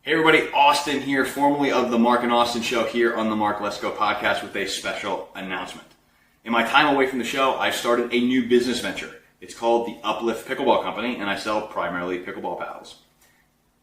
Hey everybody, Austin here, formerly of the Mark and Austin Show here on the Mark Lesko podcast with a special announcement. In my time away from the show, I've started a new business venture. It's called the Uplift Pickleball Company, and I sell primarily pickleball paddles.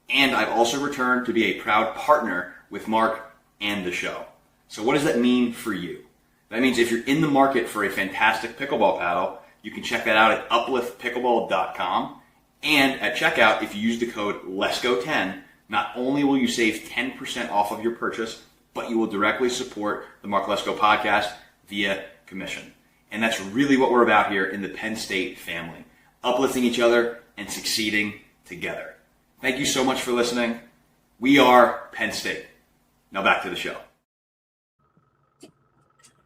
And I've also returned to be a proud partner with Mark and the show. So what does that mean for you? That means if you're in the market for a fantastic pickleball paddle, you can check that out at upliftpickleball.com. And at checkout, if you use the code LESKO10, not only will you save 10% off of your purchase, but you will directly support the Mark Lesko podcast via commission. And that's really what we're about here in the Penn State family, uplifting each other and succeeding together. Thank you so much for listening. We are Penn State. Now back to the show.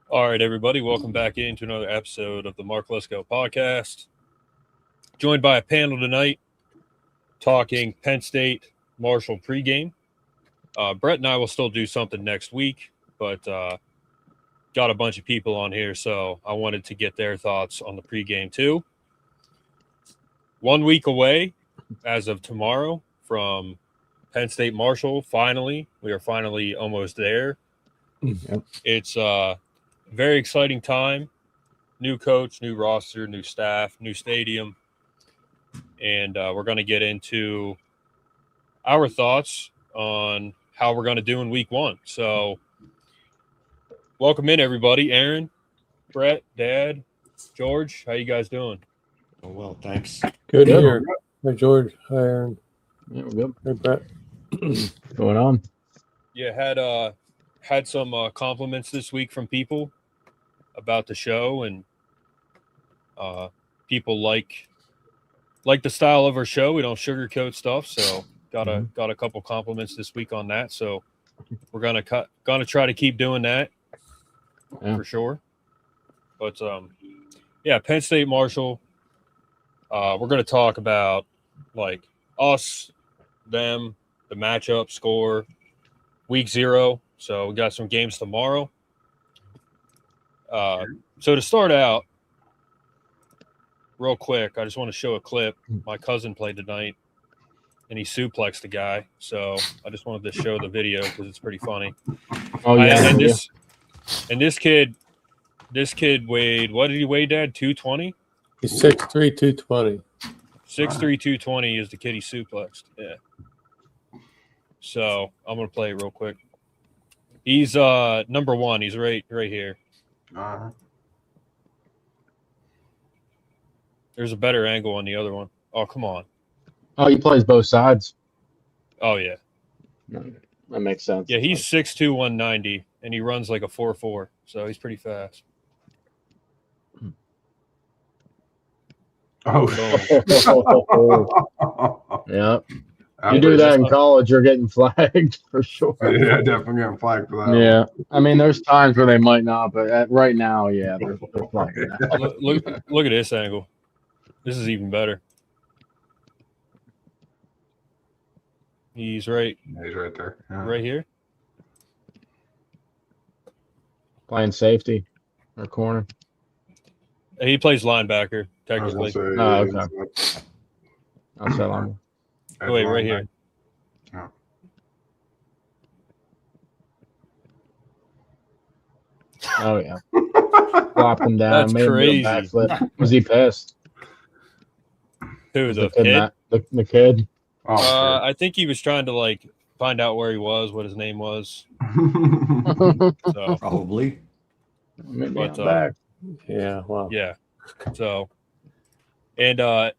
All right, everybody, welcome back into another episode of the Mark Lesko podcast. Joined by a panel tonight talking Penn State Marshall pregame. Brett and I will still do something next week, but got a bunch of people on here, so I wanted to get their thoughts on the pregame too. 1 week away as of tomorrow from Penn State Marshall. We are finally almost there. Yep. It's a very exciting time. New coach, new roster, new staff, new stadium. And we're going to get into our thoughts on how we're going to do in week one. So welcome in, everybody. Aaron, Brett, Dad, George, how you guys doing? Oh, well, thanks. Good here. Hi, George. Hi, Aaron. Yeah, we're good. Hey, Brett. What's going on? Yeah, had some compliments this week from people about the show, and people like the style of our show. We don't sugarcoat stuff, so got a couple compliments this week on that. So we're gonna try to keep doing that for sure. But yeah, Penn State Marshall. We're gonna talk about like us, them, the matchup, score, week 0. So we got some games tomorrow. So to start out, real quick, I just want to show a clip. My cousin played tonight, and he suplexed a guy. So I just wanted to show the video because it's pretty funny. Oh yeah. And this kid weighed, what did he weigh, Dad? 220? He's 6'3", 220. 6'3", 220 is the kid he suplexed. Yeah. So I'm gonna play it real quick. He's number 1. He's right here. There's a better angle on the other one. Oh, come on. Oh, he plays both sides. Oh, yeah. That makes sense. Yeah, he's 6'2", 190, and he runs like a 4.4, so he's pretty fast. Oh. Yeah. You do that in college, you're getting flagged for sure. Yeah, definitely getting flagged for that. Yeah. I mean, there's times where they might not, but right now, yeah, they're flagging that. Look at this angle. This is even better. He's right. Yeah, he's right there. Yeah. Right here. Playing safety or corner. He plays linebacker, technically. Oh, okay. I'll say line. Oh, wait, right here. Yeah. Oh, yeah. Flopped him down. That's made crazy. Him do a backflip. Was he pissed? Who, the kid? The kid. Oh, I think he was trying to, like, find out where he was, what his name was. So, Probably. Maybe but, back. Yeah, wow. yeah. So, and the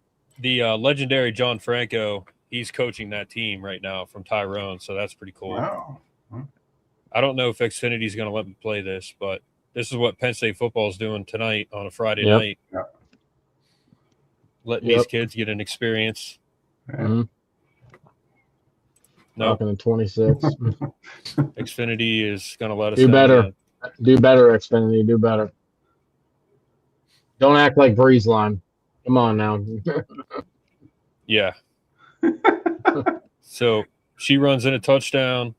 legendary John Franco, he's coaching that team right now from Tyrone, so that's pretty cool. wow. I don't know if Xfinity is going to let me play this, but this is what Penn State football is doing tonight on a Friday night. Yep. Letting these kids get an experience. Mm-hmm. No, Talking to 26. Xfinity is going to let us Do know better. that. Do better, Xfinity. Do better. Don't act like Breeze Line. Come on now. Yeah. So she runs in a touchdown.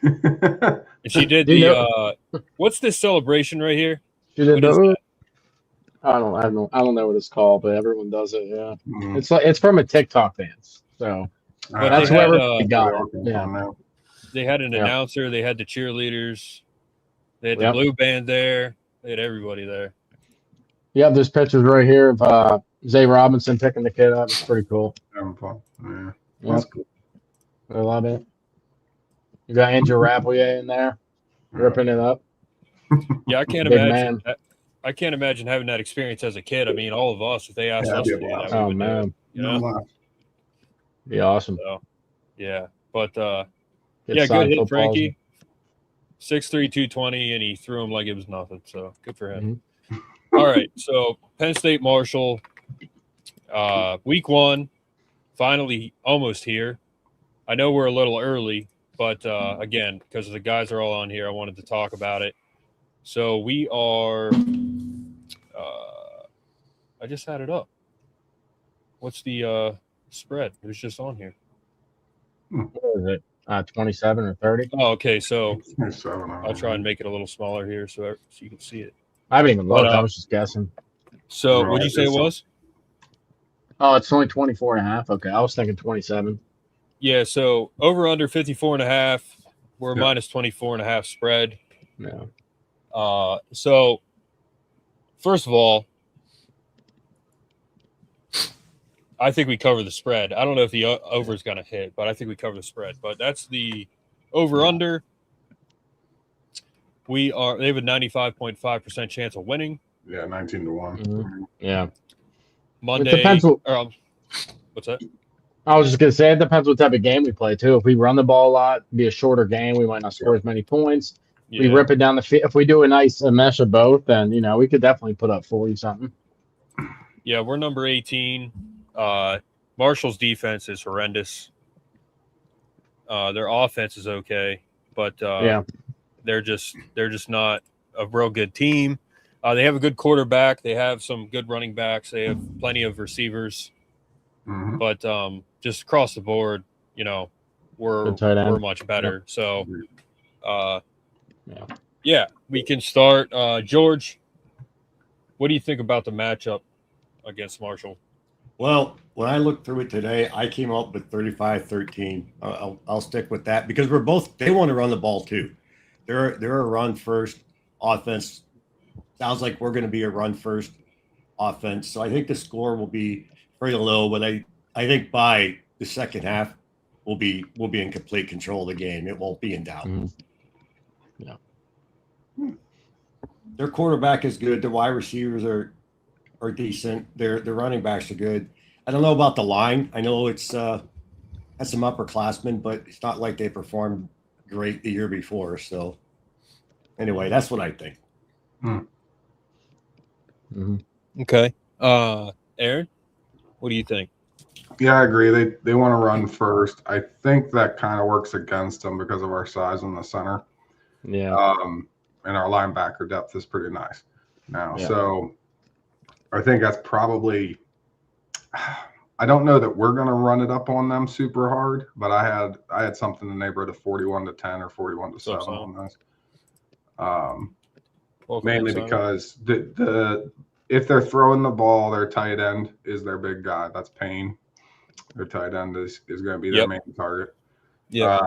And she did what's this celebration right here? She did What is that? I don't know what it's called, but everyone does it. Yeah, Mhm. it's from a TikTok dance. So But That's they had, whoever got it. Yeah. Yeah. They had an Yeah. announcer. They had the cheerleaders. They had the Yep. blue band there. They had everybody there. Yep, there's pictures right here of Zay Robinson picking the kid up. It's pretty cool. Having fun. Yeah. Yep. That's cool. I love it. You got Andrew Rapplier in there, ripping it up. Yeah, I can't Big imagine. I can't imagine having that experience as a kid. I mean, all of us, if they asked Yeah, us to that'd do be that, awesome. we Oh would do it, man, you know? No, be awesome. So, yeah. But Get yeah, side good hit, footballs. Frankie. 6'3", 220, and he threw him like it was nothing. So good for him. All right, so Penn State Marshall, week 1, finally almost here. I know we're a little early, but again, because the guys are all on here, I wanted to talk about it. So we are. I just had it up. What's the spread? It was just on here. What is it? 27 or 30? Oh, okay. So it's 7. I'll try and make it a little smaller here so you can see it. I haven't even looked. But, I was just guessing. So Right, what'd you say it it's- was? Oh, it's only 24 and a half. Okay, I was thinking 27. Yeah. So over under 54.5. We're Yeah. minus 24.5 spread. Yeah. So first of all, I think we cover the spread. I don't know if the over is going to hit, but I think we cover the spread. But that's the over under. They have a 95.5% chance of winning Yeah, 19 to 1. Mhm. Yeah. Monday. It depends. What's that? I was just gonna say it depends what type of game we play too. If we run the ball a lot, be a shorter game, we might not score as many points. Yeah. We rip it down the field. If we do a mesh of both, then we could definitely put up 40 something. Yeah, we're number 18. Marshall's defense is horrendous. Their offense is okay, but they're just not a real good team. They have a good quarterback. They have some good running backs. They have plenty of receivers. Mhm. But just across the board, we're much better. So, yeah, we can start. George, what do you think about the matchup against Marshall? Well, when I looked through it today, I came up with 35-13. I'll stick with that because they want to run the ball too. They're a run first offense. Sounds like we're going to be a run first offense. So I think the score will be very low, but I think by the second half we'll be in complete control of the game. It won't be in doubt. Mm-hmm. Yeah. Their quarterback is good. The wide receivers are decent. Their running backs are good. I don't know about the line. I know it's has some upperclassmen, but it's not like they performed great the year before. So anyway, that's what I think. Mm-hmm. Okay. Aaron, what do you think? Yeah, I agree. They want to run first. I think that kind of works against them because of our size in the center. Yeah. And our linebacker depth is pretty nice now. Yeah. So I think that's probably – I don't know that we're going to run it up on them super hard, but I had something in the neighborhood of 41-10 or 41-7 on this. Mainly because if they're throwing the ball, their tight end is their big guy. That's Penn. Their tight end is going to be their main target. Yeah.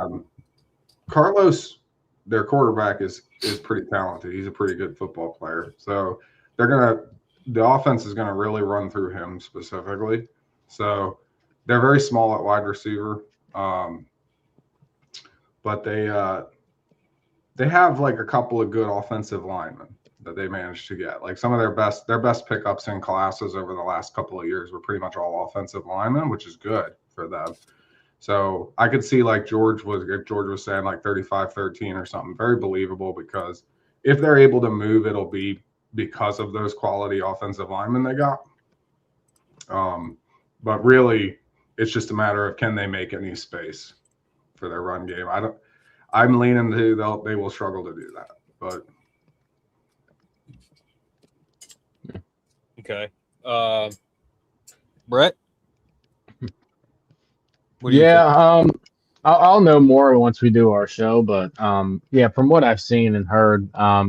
Carlos, their quarterback, is pretty talented. He's a pretty good football player. So the offense is going to really run through him specifically. So they're very small at wide receiver. But they have like a couple of good offensive linemen that they managed to get. Like some of their best pickups in classes over the last couple of years were pretty much all offensive linemen, which is good for them. So I could see like George was saying like 35-13 or something, very believable, because if they're able to move, it'll be because of those quality offensive linemen they got. But really it's just a matter of can they make any space for their run game. I'm leaning to they will struggle to do that, but Okay. Brett? I'll know more once we do our show, but from what I've seen and heard, I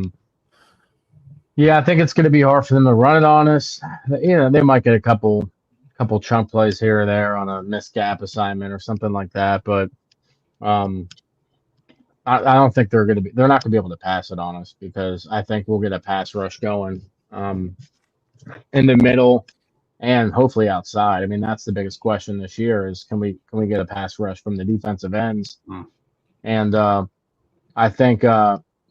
think it's going to be hard for them to run it on us. They might get a couple couple chunk plays here or there on a missed gap assignment or something like that. But I don't think they're not gonna be able to pass it on us, because I think we'll get a pass rush going in the middle and hopefully outside. I mean, that's the biggest question this year is can we get a pass rush from the defensive ends? And I think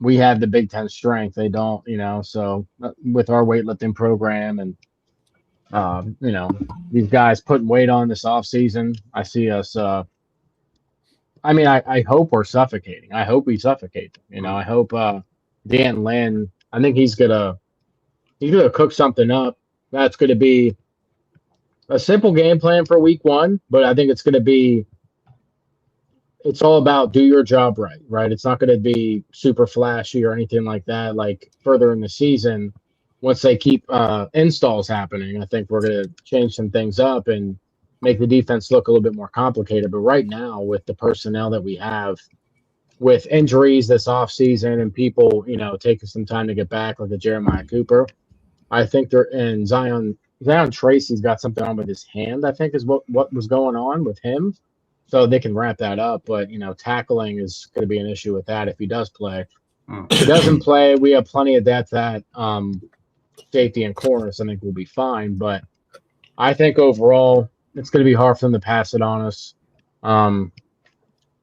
we have the Big Ten strength. They don't, so with our weightlifting program and these guys putting weight on this off season, I see us I hope we're suffocating. I hope we suffocate. I hope Dan Lynn, I think he's gonna cook something up that's gonna be a simple game plan for week 1, but I think it's all about do your job right? It's not gonna be super flashy or anything like that. Like further in the season, once they keep installs happening, I think we're gonna change some things up and make the defense look a little bit more complicated. But right now, with the personnel that we have, with injuries this offseason and people, taking some time to get back, like the Jeremiah Cooper, I think and Zion Tracy's got something on with his hand, I think is what was going on with him. So they can wrap that up. But, tackling is going to be an issue with that if he does play. If he doesn't play, we have plenty of depth at safety and corners. I think we'll be fine. But I think overall, it's going to be hard for them to pass it on us.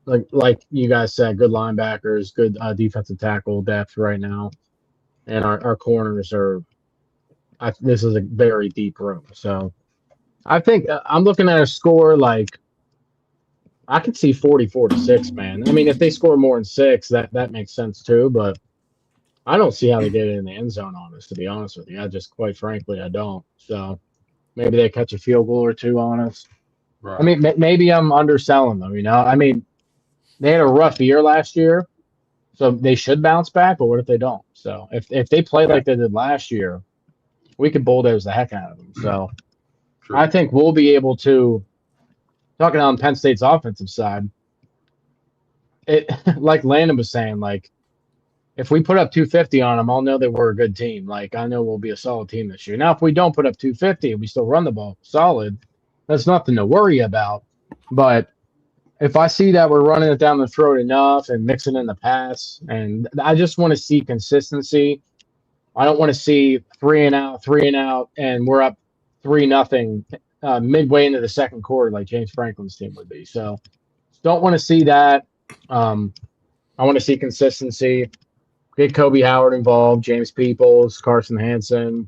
Like you guys said, good linebackers, good defensive tackle depth right now, and our corners are. This is a very deep room, so I think I'm looking at a score like I could see 44-6, man. I mean, if they score more than 6, that makes sense too. But I don't see how they get it in the end zone on us. To be honest with you, quite frankly, I don't. So. Maybe they catch a field goal or 2 on us. Right. I mean, maybe I'm underselling them, I mean, they had a rough year last year, so they should bounce back, but what if they don't? So if they play like they did last year, we could bulldoze the heck out of them. So True. I think we'll be able to, talking on Penn State's offensive side, like Landon was saying, like, if we put up 250 on them, I'll know that we're a good team. Like, I know we'll be a solid team this year. Now, if we don't put up 250 and we still run the ball solid, that's nothing to worry about. But if I see that we're running it down the throat enough and mixing in the pass, and I just want to see consistency. I don't want to see 3 and out, and we're up 3-0 midway into the second quarter like James Franklin's team would be. So don't want to see that. I want to see consistency. Get Kobe Howard involved, James Peoples, Carson Hansen,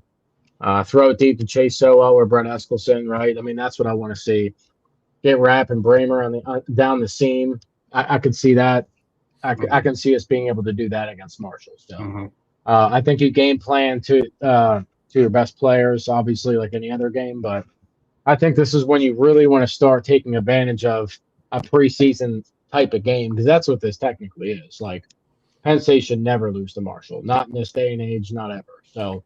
throw it deep to Chase Sowell or Brett Eskelson, right? I mean, that's what I want to see. Get Rapp and Bramer on down the seam. I could see that. I can see us being able to do that against Marshall. So I think you game plan to your best players, obviously, like any other game. But I think this is when you really want to start taking advantage of a preseason type of game, because that's what this technically is. Like, Penn State should never lose to Marshall, not in this day and age, not ever. So,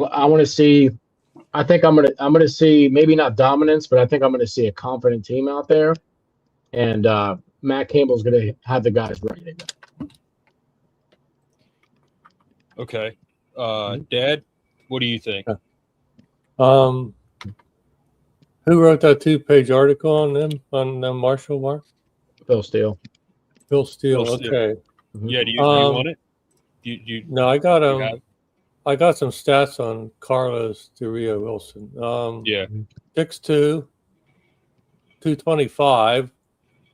I want to see. I think I'm gonna see maybe not dominance, but I think I'm gonna see a confident team out there, and Matt Campbell's gonna have the guys ready to go. Okay, Dad, what do you think? Who wrote that 2-page article on them Marshall, Mark? Phil Steele. Phil Steele. Okay. Yeah, do you want it? You No, I got I got some stats on Carlos Duria Wilson. 6'2", 225.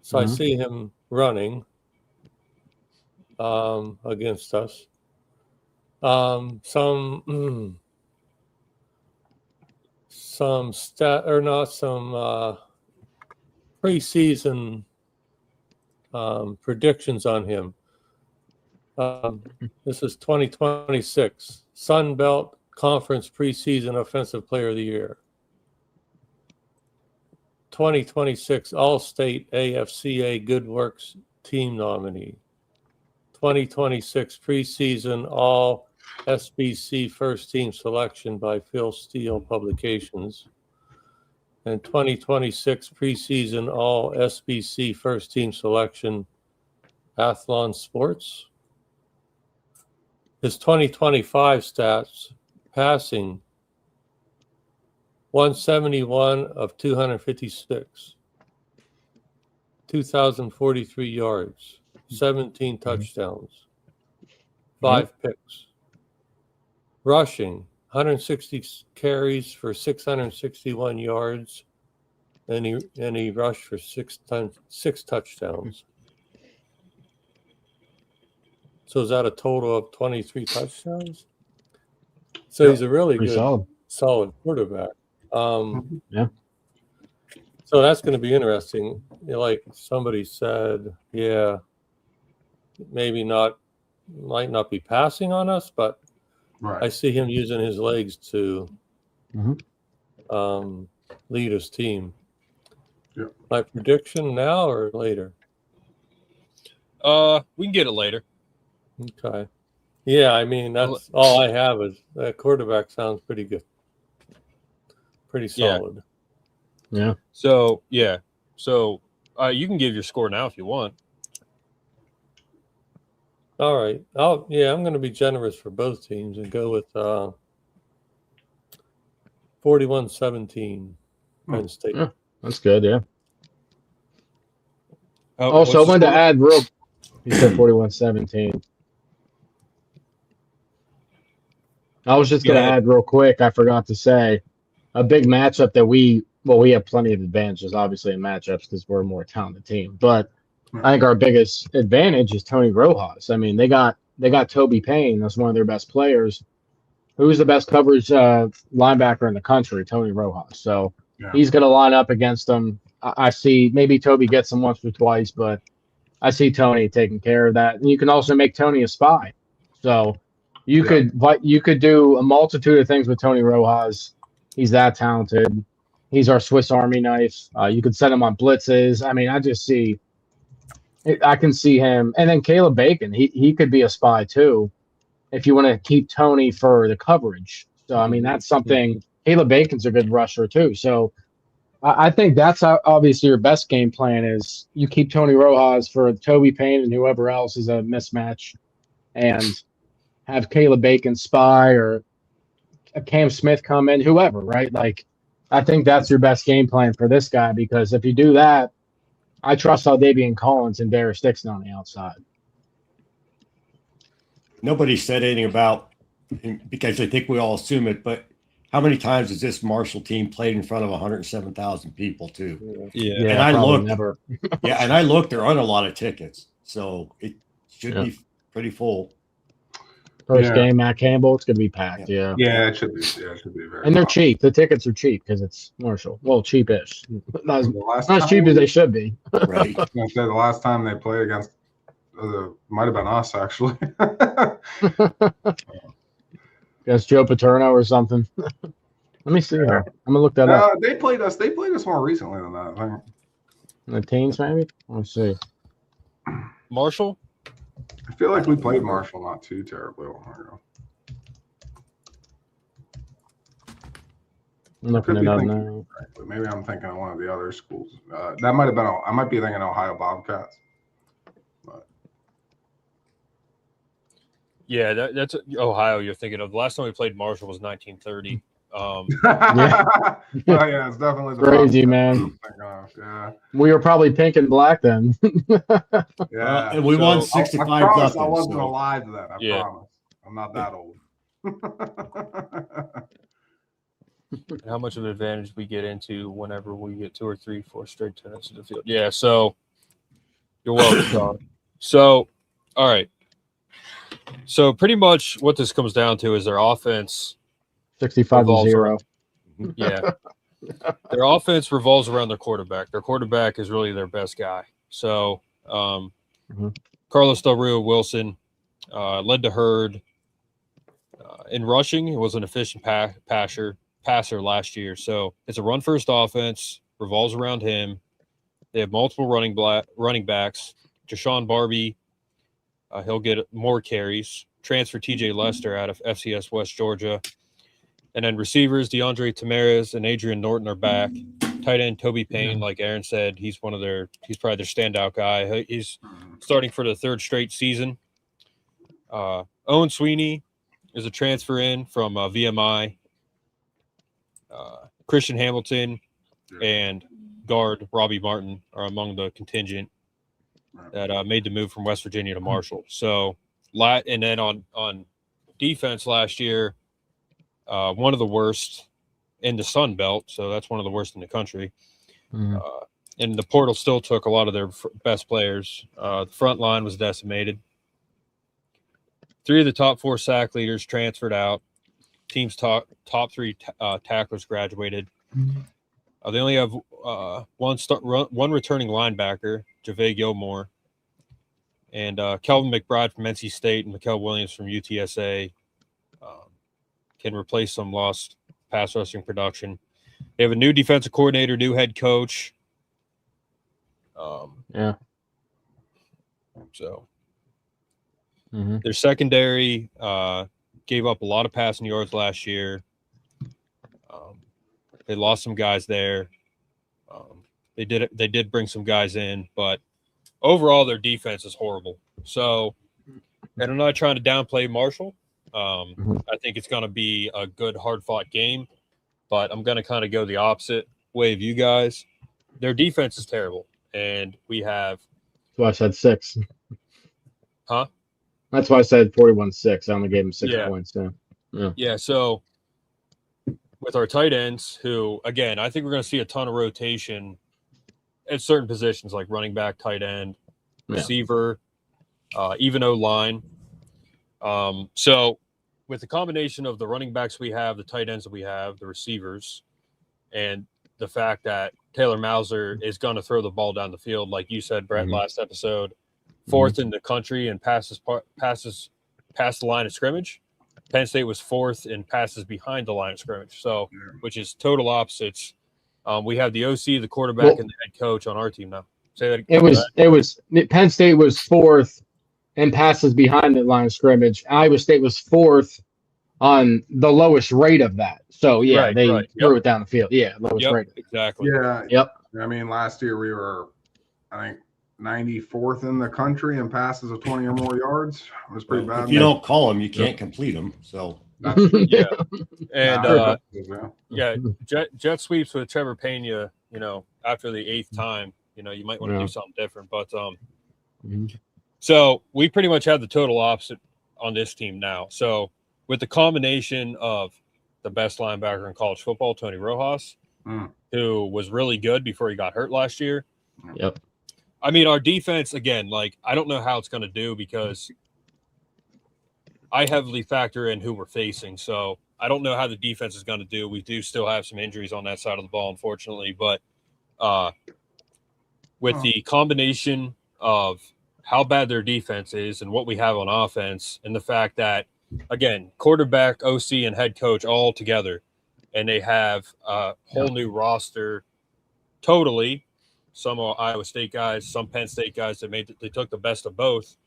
So I see him running against us. Some preseason predictions on him. This is 2026 Sun Belt Conference preseason Offensive Player of the Year. 2026 All-State AFCA Good Works Team Nominee. 2026 preseason All SBC First Team Selection by Phil Steele Publications. And 2026 preseason All SBC First Team Selection Athlon Sports. His 2025 stats, passing 171 of 256. 2,043 yards. 17 touchdowns. 5 picks. Rushing, 160 carries for 661 yards. And he rushed for 6 touchdowns. So is that a total of 23 touchdowns? So he's a really good, solid quarterback. Yeah. So that's going to be interesting. Like somebody said, maybe might not be passing on us, but I see him using his legs to lead his team. Yeah. My prediction now or later? We can get it later. Okay. Yeah, I mean, that's all I have is that quarterback sounds pretty good. Pretty solid. Yeah. So, you can give your score now if you want. All right. I'm going to be generous for both teams and go with 41-17 Penn State. Yeah, that's good, yeah. So I wanted to add you said 41-17. I was just going to add real quick, I forgot to say, a big matchup that we have plenty of advantages, obviously, in matchups because we're a more talented team. But I think our biggest advantage is Tony Rojas. I mean, they got Toby Payne. That's one of their best players. Who's the best coverage linebacker in the country? Tony Rojas. So he's going to line up against them. I see maybe Toby gets him once or twice, but I see Tony taking care of that. And you can also make Tony a spy. So you could do a multitude of things with Tony Rojas. He's that talented. He's our Swiss Army knife. You could set him on blitzes. I mean, I can see him. And then Caleb Bacon, he could be a spy too, if you want to keep Tony for the coverage. So, I mean, that's something. Caleb Bacon's a good rusher too. So I think that's obviously your best game plan is you keep Tony Rojas for Toby Payne and whoever else is a mismatch and have Caleb Bacon spy or a Cam Smith come in, whoever, right? Like, I think that's your best game plan for this guy because if you do that, I trust Aldavian Collins and Darius Dixon on the outside. Nobody said anything about, because I think we all assume it, but how many times has this Marshall team played in front of 107,000 people too? Yeah, and I looked. Never. And I looked. There aren't a lot of tickets, so it should be pretty full. First game, Matt Campbell, it's going to be packed. Yeah, it should be. Yeah, it should be very. And they're cheap. The tickets are cheap because it's Marshall. Well, cheapish. Not as cheap as they should be. Right. I was gonna say the last time they played against, might have been us actually. Against Joe Paterno or something. Let me see here. I'm gonna look that up. They played us. They played us more recently than that. I think. In the teens, maybe. Let's see. Marshall. I feel like we played Marshall not too terribly long ago. I'm looking it up now. Maybe I'm thinking of one of the other schools. That might have been. I might be thinking Ohio Bobcats. But. Yeah, that's Ohio you're thinking of. The last time we played Marshall was 1930. Yeah, it's definitely the crazy, man. Yeah, we were probably pink and black then. Yeah, and we won 65 nothing. I wasn't alive then. I promise. I'm not that old. How much of an advantage we get into whenever we get 2 or 3, 4 straight tennis in the field? Yeah, so you're welcome, John. So, all right. So pretty much what this comes down to is their offense. 65-0. Yeah. Their offense revolves around their quarterback. Their quarterback is really their best guy. So Carlos Del Rio Wilson led the herd in rushing. He was an efficient passer last year. So it's a run-first offense, revolves around him. They have multiple running backs. Jashawn Barbie, he'll get more carries. Transfer TJ Lester out of FCS West Georgia. And then receivers, DeAndre Tamares and Adrian Norton are back. Tight end Toby Payne, like Aaron said, he's probably their standout guy. He's starting for the 3rd straight season. Owen Sweeney is a transfer in from VMI. Christian Hamilton and guard Robbie Martin are among the contingent that made the move from West Virginia to Marshall. So, and then on defense last year, one of the worst in the Sun Belt. So that's one of the worst in the country. And the portal still took a lot of their best players. The front line was decimated. 3 of the top 4 sack leaders transferred out. Team's top 3 tacklers graduated. They only have one returning linebacker, Javay Gilmore, and Kelvin McBride from NC State and Mikael Williams from UTSA can replace some lost pass rushing production. They have a new defensive coordinator, new head coach. So their secondary gave up a lot of passing yards last year. They lost some guys there. They did bring some guys in, but overall their defense is horrible. So, and I'm not trying to downplay Marshall. I think it's going to be a good, hard-fought game, but I'm going to kind of go the opposite way of you guys. Their defense is terrible, and we have. That's why I said 6. Huh? That's why I said 41-6. I only gave him 6 points. Yeah. So with our tight ends, who again, I think we're going to see a ton of rotation at certain positions like running back, tight end, receiver, even O-line. So with the combination of the running backs we have, the tight ends that we have, the receivers, and the fact that Taylor Mauser is going to throw the ball down the field, like you said, Brett, last episode, 4th in the country and passes past the line of scrimmage. Penn State was 4th in passes behind the line of scrimmage, so which is total opposites. We have the OC, the quarterback, and the head coach on our team now. Say that again. It was Penn State was 4th in passes behind the line of scrimmage. Iowa State was 4th on the lowest rate of that. So they threw it down the field. Lowest rate. Exactly. I mean, last year we were, I think, 94th in the country in passes of 20 or more yards. It was pretty bad. If you don't call them, you can't complete them. So and jet sweeps with Trevor Pena. After the 8th time, you might want to do something different. But so we pretty much have the total opposite on this team now. So with the combination of the best linebacker in college football, Tony Rojas, who was really good before he got hurt last year. I mean, our defense, again, I don't know how it's going to do because I heavily factor in who we're facing. So I don't know how the defense is going to do. We do still have some injuries on that side of the ball, unfortunately. But with the combination of how bad their defense is and what we have on offense and the fact that, again, quarterback, OC, and head coach all together, and they have a whole new roster totally. Some are Iowa State guys, some Penn State guys they took the best of both.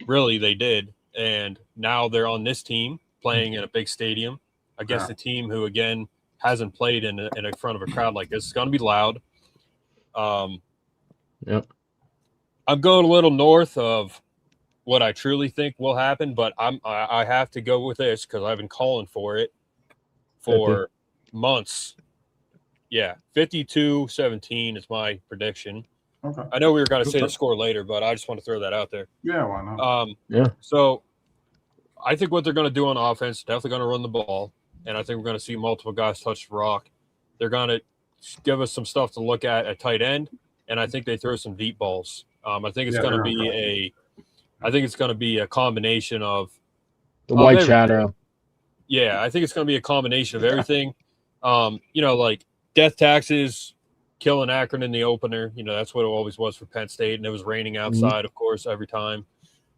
Really, they did. And now they're on this team playing in a big stadium against a team who, again, hasn't played in front of a crowd like this. It's going to be loud. I'm going a little north of what I truly think will happen, but I have to go with this because I've been calling for it for months. 52-17 is my prediction. Okay. I know we were going to say the score later, but I just want to throw that out there. Yeah, why not? So I think what they're going to do on offense, definitely going to run the ball, and I think we're going to see multiple guys touch the rock. They're going to give us some stuff to look at tight end, and I think they throw some deep balls. I think it's going to be a combination of the white shadow. Yeah, I think it's going to be a combination of everything. Death taxes, killing Akron in the opener. That's what it always was for Penn State, and it was raining outside, of course, every time.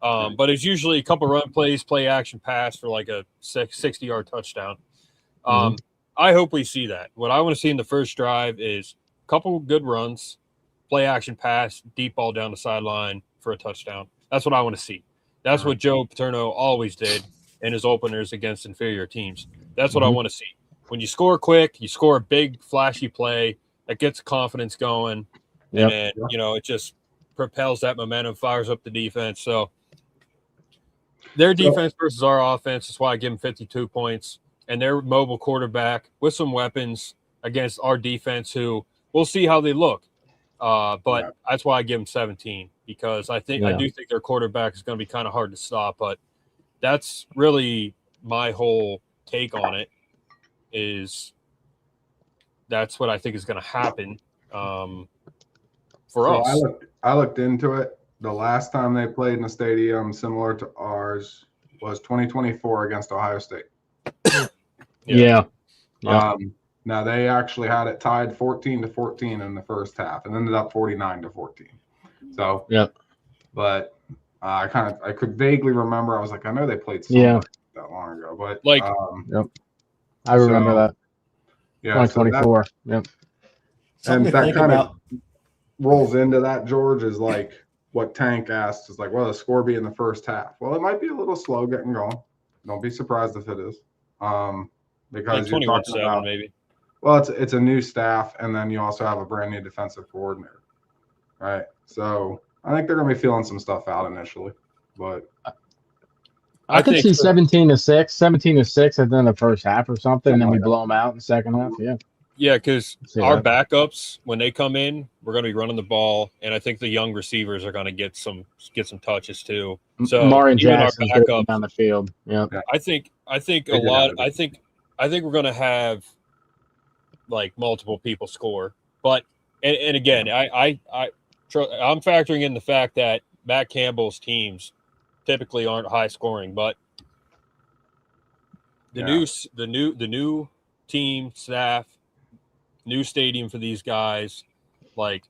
But it's usually a couple run plays, play action pass for like a 60-yard touchdown. I hope we see that. What I want to see in the first drive is a couple good runs, play action pass, deep ball down the sideline for a touchdown. That's what I want to see. That's what Joe Paterno always did in his openers against inferior teams. That's what I want to see. When you score quick, you score a big, flashy play that gets confidence going, and then, it just propels that momentum, fires up the defense. So their defense versus our offense is why I give them 52 points, and their mobile quarterback with some weapons against our defense, who we'll see how they look. But that's why I give them 17, because I do think their quarterback is going to be kind of hard to stop. But that's really my whole take on it. That's what I think is going to happen for us. I looked into it. The last time they played in a stadium similar to ours was 2024 against Ohio State. Yeah. Now they actually had it tied 14-14 in the first half and ended up 49-14. So but I could vaguely remember. I was like, I know they played somewhere that long ago, but I remember that. Yeah, 2024. And that kind of rolls into that, George, is like what Tank asked, is like, well, the score be in the first half. Well, it might be a little slow getting going. Don't be surprised if it is. Because like you're talking about maybe. Well, it's a new staff, and then you also have a brand new defensive coordinator, right? So I think they're going to be feeling some stuff out initially, but I could see 17-6, 17-6, and then the first half or something, and then we blow them out in the second half. Yeah, because our backups, when they come in, we're going to be running the ball, and I think the young receivers are going to get some touches too. So Marion even Jackson's our backups down the field. I think we're going to have like multiple people score, but and again, I'm factoring in the fact that Matt Campbell's teams typically aren't high scoring, but the new team staff, new stadium for these guys, like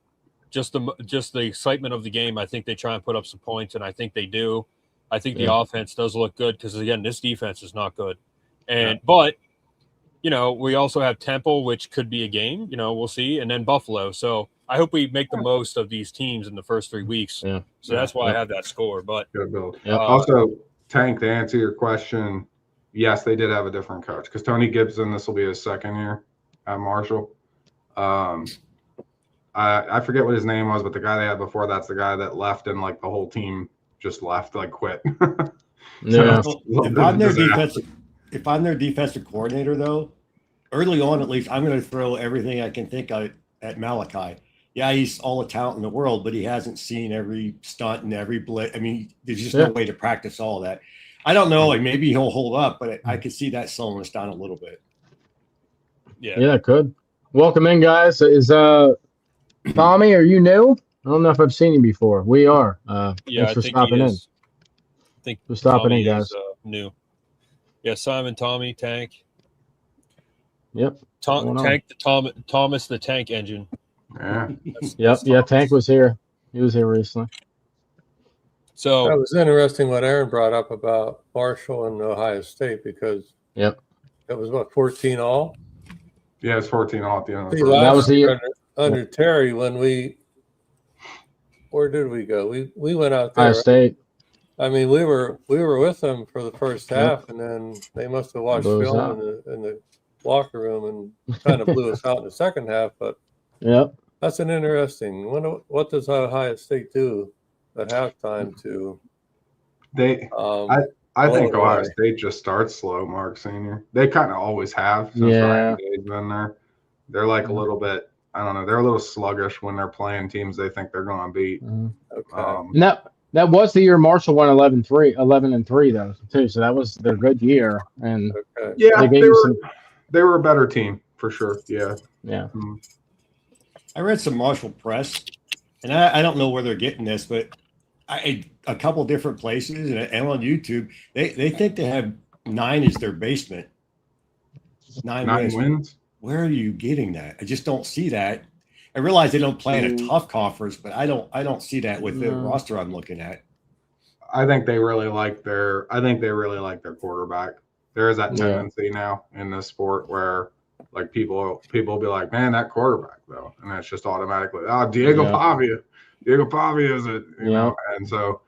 just the excitement of the game. I think they try and put up some points, and I think they do. I think the offense does look good because again, this defense is not good, but we also have Temple, which could be a game. We'll see, and then Buffalo. So I hope we make the most of these teams in the first 3 weeks. So that's why I have that score. But good build. Also, Tank, to answer your question, yes, they did have a different coach because Tony Gibson, this will be his second year at Marshall. I forget what his name was, but the guy they had before that's the guy that left, and like the whole team just left, like quit. If I'm their defensive coordinator, though, early on at least, I'm going to throw everything I can think of at Malachi. Yeah, he's all the talent in the world, but he hasn't seen every stunt and every blitz. I mean, there's just no way to practice all of that. I don't know. Like maybe he'll hold up, but I could see that slowing us down a little bit. Yeah, it could. Welcome in, guys. Is Tommy? Are you new? I don't know if I've seen you before. We are. Thanks for stopping in. I think we're stopping in, guys. New. Yeah, Simon, Tommy, Tank. Yep. Tank, Thomas, the Tank Engine. Yeah. Tank was here. He was here recently. So that was interesting what Aaron brought up about Marshall and Ohio State because it was what 14 all. Yeah, it's 14 all at the end of the that was the year under Terry when where did we go? We went out there. Ohio State. I mean, we were with them for the first half, and then they must have watched film in the locker room and kind of blew us out in the second half. But that's an interesting. What does Ohio State do at halftime to? I think Ohio State just starts slow, Mark Senior. They kind of always have since Ryan Day's been there. They're like a little bit. I don't know. They're a little sluggish when they're playing teams they think they're going to beat. That was the year Marshall won 11-3 though too. So that was their good year. And they were a better team for sure. Yeah. I read some Marshall press, and I don't know where they're getting this, but a couple different places and on YouTube, they think they have 9 as their basement. 9 wins. Where are you getting that? I just don't see that. I realize they don't play in a tough conference, but I don't see that with the roster I'm looking at. I think they really like their quarterback. There is that tendency now in this sport where like people will be like, man, that quarterback though, and that's just automatically Diego Pavia. Diego Pavia is it, you know, and so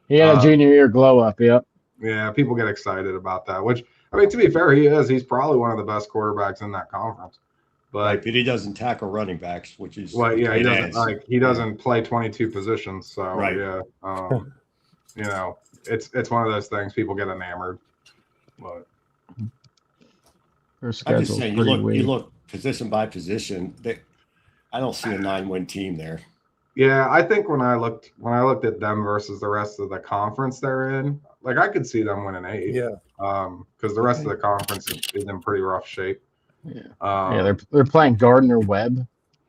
he had a junior year glow up. Yeah, people get excited about that. Which I mean, to be fair, he's probably one of the best quarterbacks in that conference. But he doesn't tackle running backs, which is he doesn't play 22 positions. So you know, it's one of those things people get enamored. But I'm just saying, you position by position, I don't see a 9-win team there. Yeah, I think when I looked at them versus the rest of the conference they're in, like I could see them winning 8. Yeah. Because the rest of the conference is in pretty rough shape. Yeah. They're playing Gardner Webb.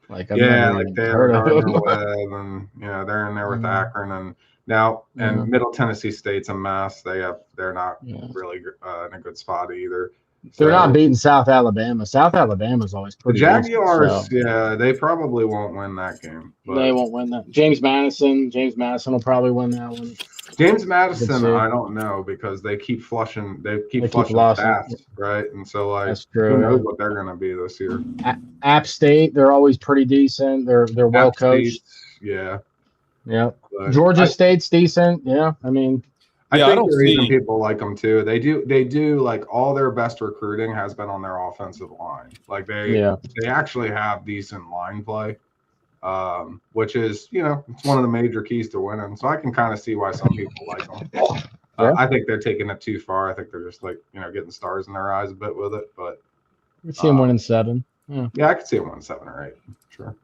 Like I've never like even Taylor heard of Gardner them. Webb, and they're in there with Akron and now Middle Tennessee State's a mess. They're not really in a good spot either. They're not beating South Alabama. South Alabama's always pretty The Jaguars, decent, so. they probably won't win that game. But They won't win that. James Madison will probably win that one. James Madison, I don't know because they keep flushing. They keep flushing stats, right? And so, like, that's true. Who knows what they're going to be this year? App State, they're always pretty decent. They're well coached. Yeah. But Georgia State's decent. Yeah, I mean, I think the reason people like them too, they do like all their best recruiting has been on their offensive line. Like they actually have decent line play, which is it's one of the major keys to winning. So I can kind of see why some people like them. I think they're taking it too far. I think they're just like getting stars in their eyes a bit with it. But I see them winning 7. Yeah, I could see them winning 7 or 8. Sure.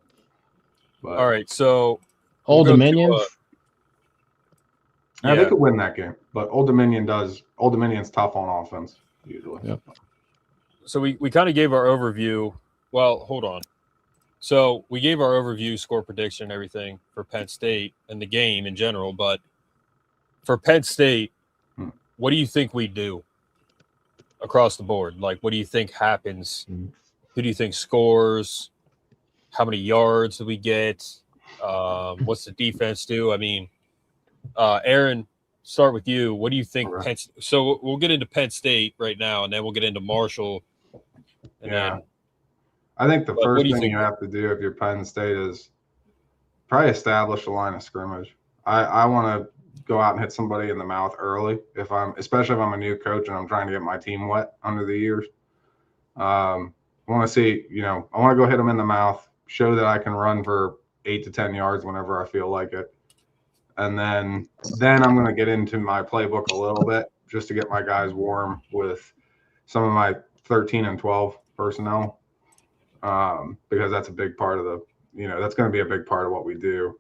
But, all right, so Old Dominion. They could win that game, but Old Dominion's tough on offense usually. Yep. So we kind of gave our overview. Well, hold on. So we gave our overview, score prediction, and everything for Penn State and the game in general. But for Penn State, what do you think we do across the board? Like, what do you think happens? Who do you think scores? How many yards do we get? What's the defense do? I mean, Aaron, start with you. What do you think? Right. So we'll get into Penn State right now, and then we'll get into Marshall. I think the first thing you have to do if you're Penn State is probably establish a line of scrimmage. I want to go out and hit somebody in the mouth early, especially if I'm a new coach and I'm trying to get my team wet under the years. I want to see, I want to go hit them in the mouth, show that I can run for 8 to 10 yards whenever I feel like it. And then I'm going to get into my playbook a little bit just to get my guys warm with some of my 13 and 12 personnel, because that's a big part of that's going to be a big part of what we do.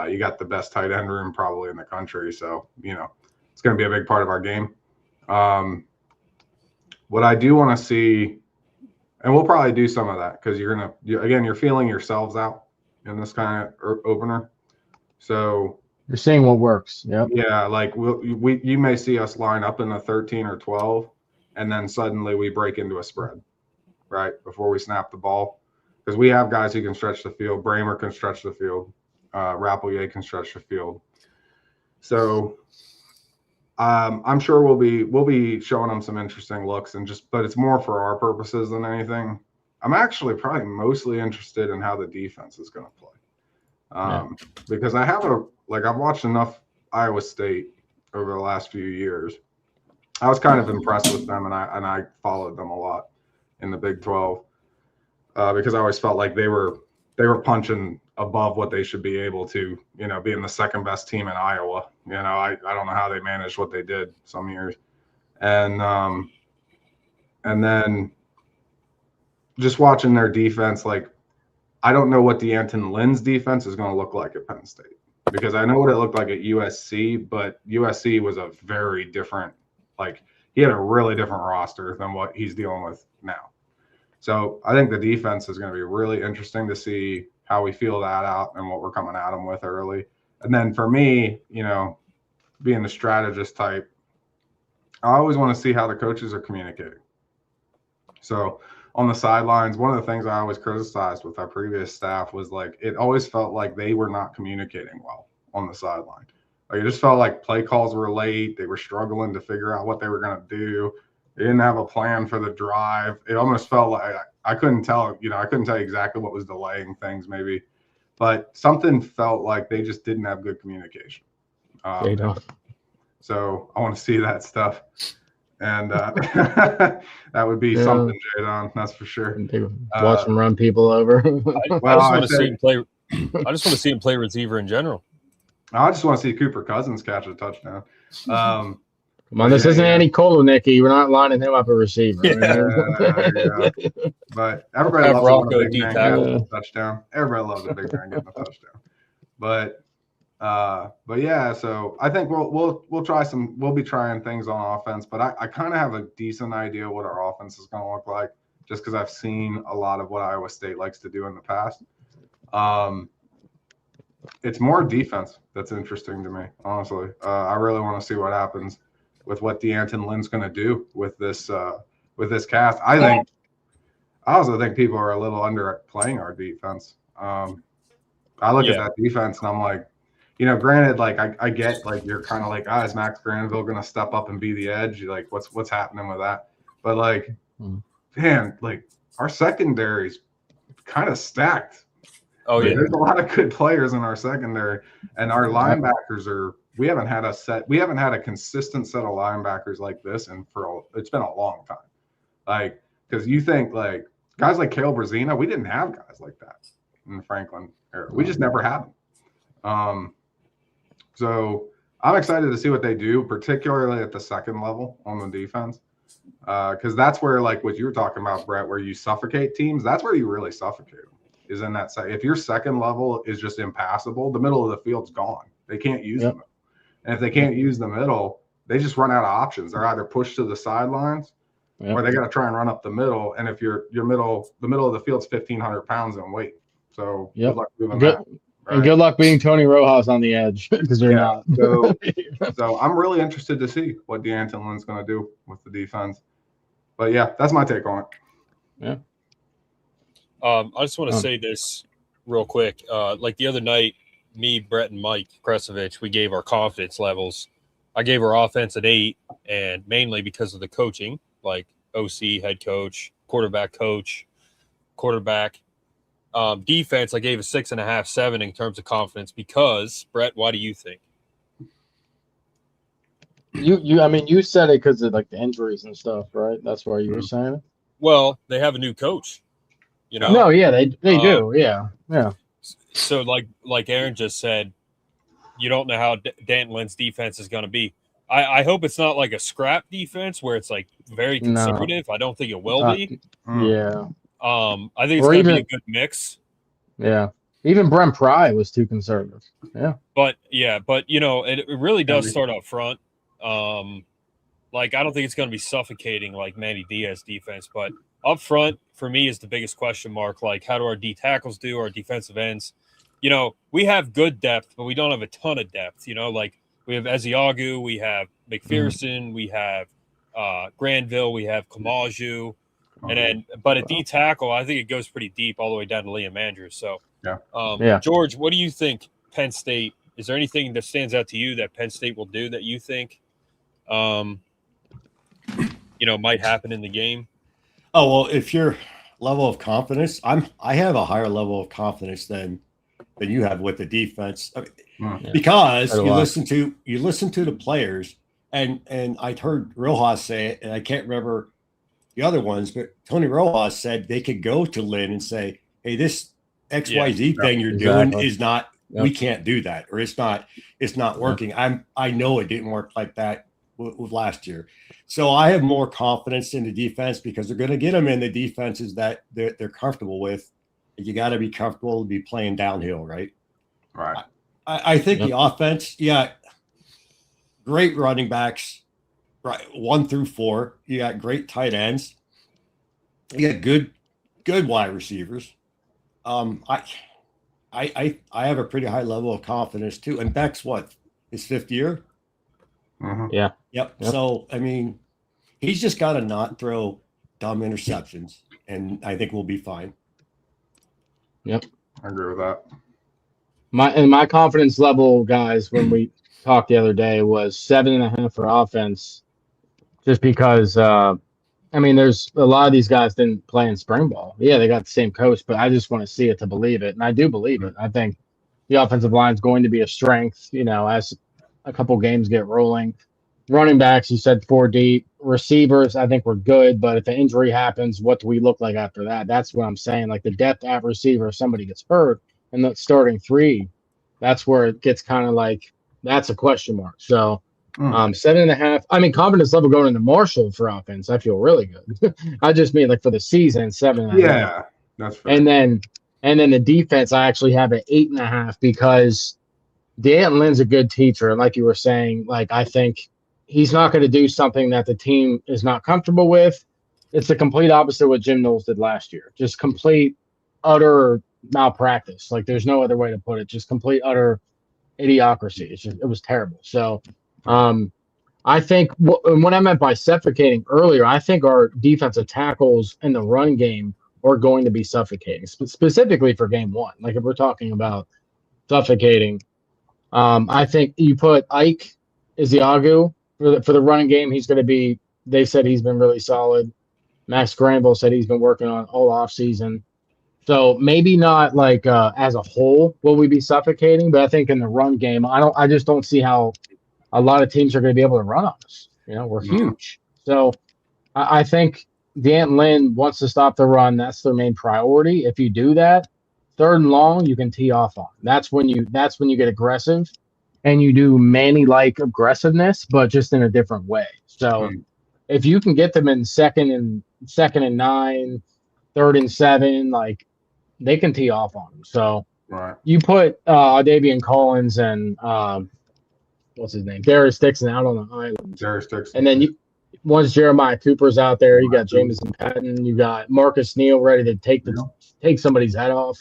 You got the best tight end room probably in the country, so it's going to be a big part of our game. What I do want to see, and we'll probably do some of that because you're feeling yourselves out in this kind of opener, so. You're seeing what works. Yep. Yeah, like you may see us line up in a 13 or 12, and then suddenly we break into a spread, right, before we snap the ball. Because we have guys who can stretch the field. Bramer can stretch the field. Rappelier can stretch the field. So I'm sure we'll be showing them some interesting looks, but it's more for our purposes than anything. I'm actually probably mostly interested in how the defense is going to play. Because I've watched enough Iowa State over the last few years. I was kind of impressed with them, and I followed them a lot in the Big 12 because I always felt like they were punching above what they should be able to, being the second best team in Iowa. I don't know how they managed what they did some years, and then just watching their defense, like. I don't know what D'Anton Lynn's defense is going to look like at Penn State because I know what it looked like at USC, but USC was a very different, he had a really different roster than what he's dealing with now. So I think the defense is going to be really interesting to see how we feel that out and what we're coming at them with early. And then for me, being the strategist type, I always want to see how the coaches are communicating. So on the sidelines, one of the things I always criticized with our previous staff was it always felt like they were not communicating well on the sideline. It just felt like play calls were late. They were struggling to figure out what they were going to do. They didn't have a plan for the drive. It almost felt like I couldn't tell you exactly what was delaying things maybe, but something felt like they just didn't have good communication. They don't. So I want to see that stuff. And that would be something, Jadon, that's for sure. Watch them run people over. I just want to see him play. I just want to see him play receiver in general. I just want to see Cooper Cousins catch a touchdown. Come on, this isn't Andy Kolonicki. We're not lining him up a receiver. Yeah. But everybody loves it when a big man gets a touchdown. Everybody loves a big man getting a touchdown. But yeah, so I think we'll try some. We'll be trying things on offense, but I kind of have a decent idea what our offense is going to look like, just because I've seen a lot of what Iowa State likes to do in the past. It's more defense that's interesting to me, honestly. I really want to see what happens with what D'Anton Lynn's going to do with this cast. I also think people are a little underplaying our defense. I look at that defense and I'm like, granted, like I get like you're kind of like, is Max Granville going to step up and be the edge? Like what's happening with that? But like, man, like our secondary's kind of stacked. Oh yeah, there's a lot of good players in our secondary, and our linebackers we haven't had a consistent set of linebackers like this, and it's been a long time. Like, because you think like guys like Caleb Brazina, we didn't have guys like that in the Franklin era. We just never had them. So I'm excited to see what they do, particularly at the second level on the defense, because that's where, like what you were talking about, Brett, where you suffocate teams. That's where you really suffocate them. Is in that if your second level is just impassable, the middle of the field's gone. They can't use them. And if they can't use the middle, they just run out of options. They're either pushed to the sidelines or they got to try and run up the middle. And if the middle of the field's 1,500 pounds in weight. So good luck doing that. Right? And good luck being Tony Rojas on the edge, because they're not. So I'm really interested to see what D'Anton Lynn's going to do with the defense. But yeah, that's my take on it. Yeah. I just want to say this real quick. Like the other night, me, Brett, and Mike Kresovich, we gave our confidence levels. I gave our offense an 8, and mainly because of the coaching, like OC, head coach, quarterback. Defense, I gave a 6.5, 7 in terms of confidence because, Brett, why do you think? You said it because of like the injuries and stuff, right? That's why you were saying it? Well, they have a new coach. No, yeah, they do. Yeah. So like Aaron just said, you don't know how D'Anton Lynn's defense is going to be. I hope it's not like a scrap defense where it's like very conservative. No. I don't think it will be. Yeah. I think it's going to be a good mix. Yeah. Even Brent Pry was too conservative. Yeah. But it really does start up front. Like I don't think it's going to be suffocating like Manny Diaz defense, but up front, for me, is the biggest question mark. Like, how do our D tackles do, our defensive ends? We have good depth, but we don't have a ton of depth. Like we have Ezeagu, we have McPherson, we have Granville, we have Kamaju. But at D tackle, I think it goes pretty deep all the way down to Liam Andrews. So, George, what do you think Penn State, is there anything that stands out to you that Penn State will do that you think, might happen in the game? Oh, well, if your level of confidence, I have a higher level of confidence than you have with the defense, because you listen to the players, and I heard Rojas say it, and I can't remember the other ones, but Tony Rojas said they could go to Lynn and say, hey, this XYZ thing you're doing is not, we can't do that, or it's not working. I know it didn't work like that with last year. So I have more confidence in the defense because they're going to get them in the defenses that they're comfortable with. You got to be comfortable to be playing downhill, right? Right. I think the offense, great running backs, right, 1 through 4. You got great tight ends. You got good wide receivers. I have a pretty high level of confidence too. And Beck's his 5th year? Mm-hmm. Yeah. Yep. So, I mean, he's just got to not throw dumb interceptions, and I think we'll be fine. Yep. I agree with that. My confidence level, guys, when we talked the other day was 7.5 for offense, just because, there's a lot of these guys didn't play in spring ball. Yeah, they got the same coach, but I just want to see it to believe it. And I do believe it. I think the offensive line is going to be a strength, as a couple games get rolling. Running backs, you said 4 deep. Receivers, I think we're good, but if the injury happens, what do we look like after that? That's what I'm saying. Like the depth at receiver, if somebody gets hurt and the starting 3, that's where it gets kind of like, that's a question mark. So 7.5. I mean, confidence level going into Marshall for offense, I feel really good. I just mean like for the season, 7.5. Yeah, that's fair. And then the defense, I actually have an 8.5 because Dan Lynn's a good teacher, and like you were saying, like I think he's not going to do something that the team is not comfortable with. It's the complete opposite of what Jim Knowles did last year. Just complete, utter malpractice. Like there's no other way to put it. Just complete, utter idiocracy. It was terrible. So, I think what I meant by suffocating earlier, I think our defensive tackles in the run game are going to be suffocating, specifically for game 1. Like if we're talking about suffocating, I think you put Ike Isiagu for the running game. He's going to be. They said he's been really solid. Max Granville said he's been working on all off season. So maybe not like as a whole will we be suffocating, but I think in the run game, I just don't see how a lot of teams are going to be able to run on us. We're huge. So I think Dan Lynn wants to stop the run. That's their main priority. If you do that, 3rd and long, you can tee off on. That's when you get aggressive and you do Manny-like aggressiveness, but just in a different way. So if you can get them in second and 9, 3rd and 7, like they can tee off on them. So you put Davian Collins and what's his name? Darius Dixon out on the island. Darius Dixon. And then once Jeremiah Cooper's out there, you got Jameson Patton, you got Marcus Neal ready to take somebody's head off.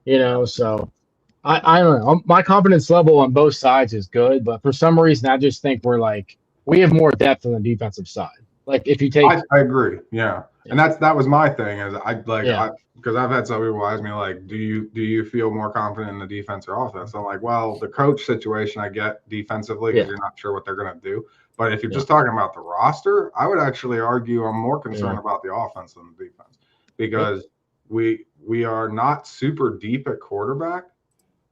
So I don't know. My confidence level on both sides is good, but for some reason I just think we have more depth on the defensive side. Like if you take, I agree, yeah, and that was my thing is because I've had some people ask me like, do you feel more confident in the defense or offense? I'm like, well, the coach situation I get defensively because you're not sure what they're gonna do, but if you're just talking about the roster, I would actually argue I'm more concerned about the offense than the defense because we are not super deep at quarterback,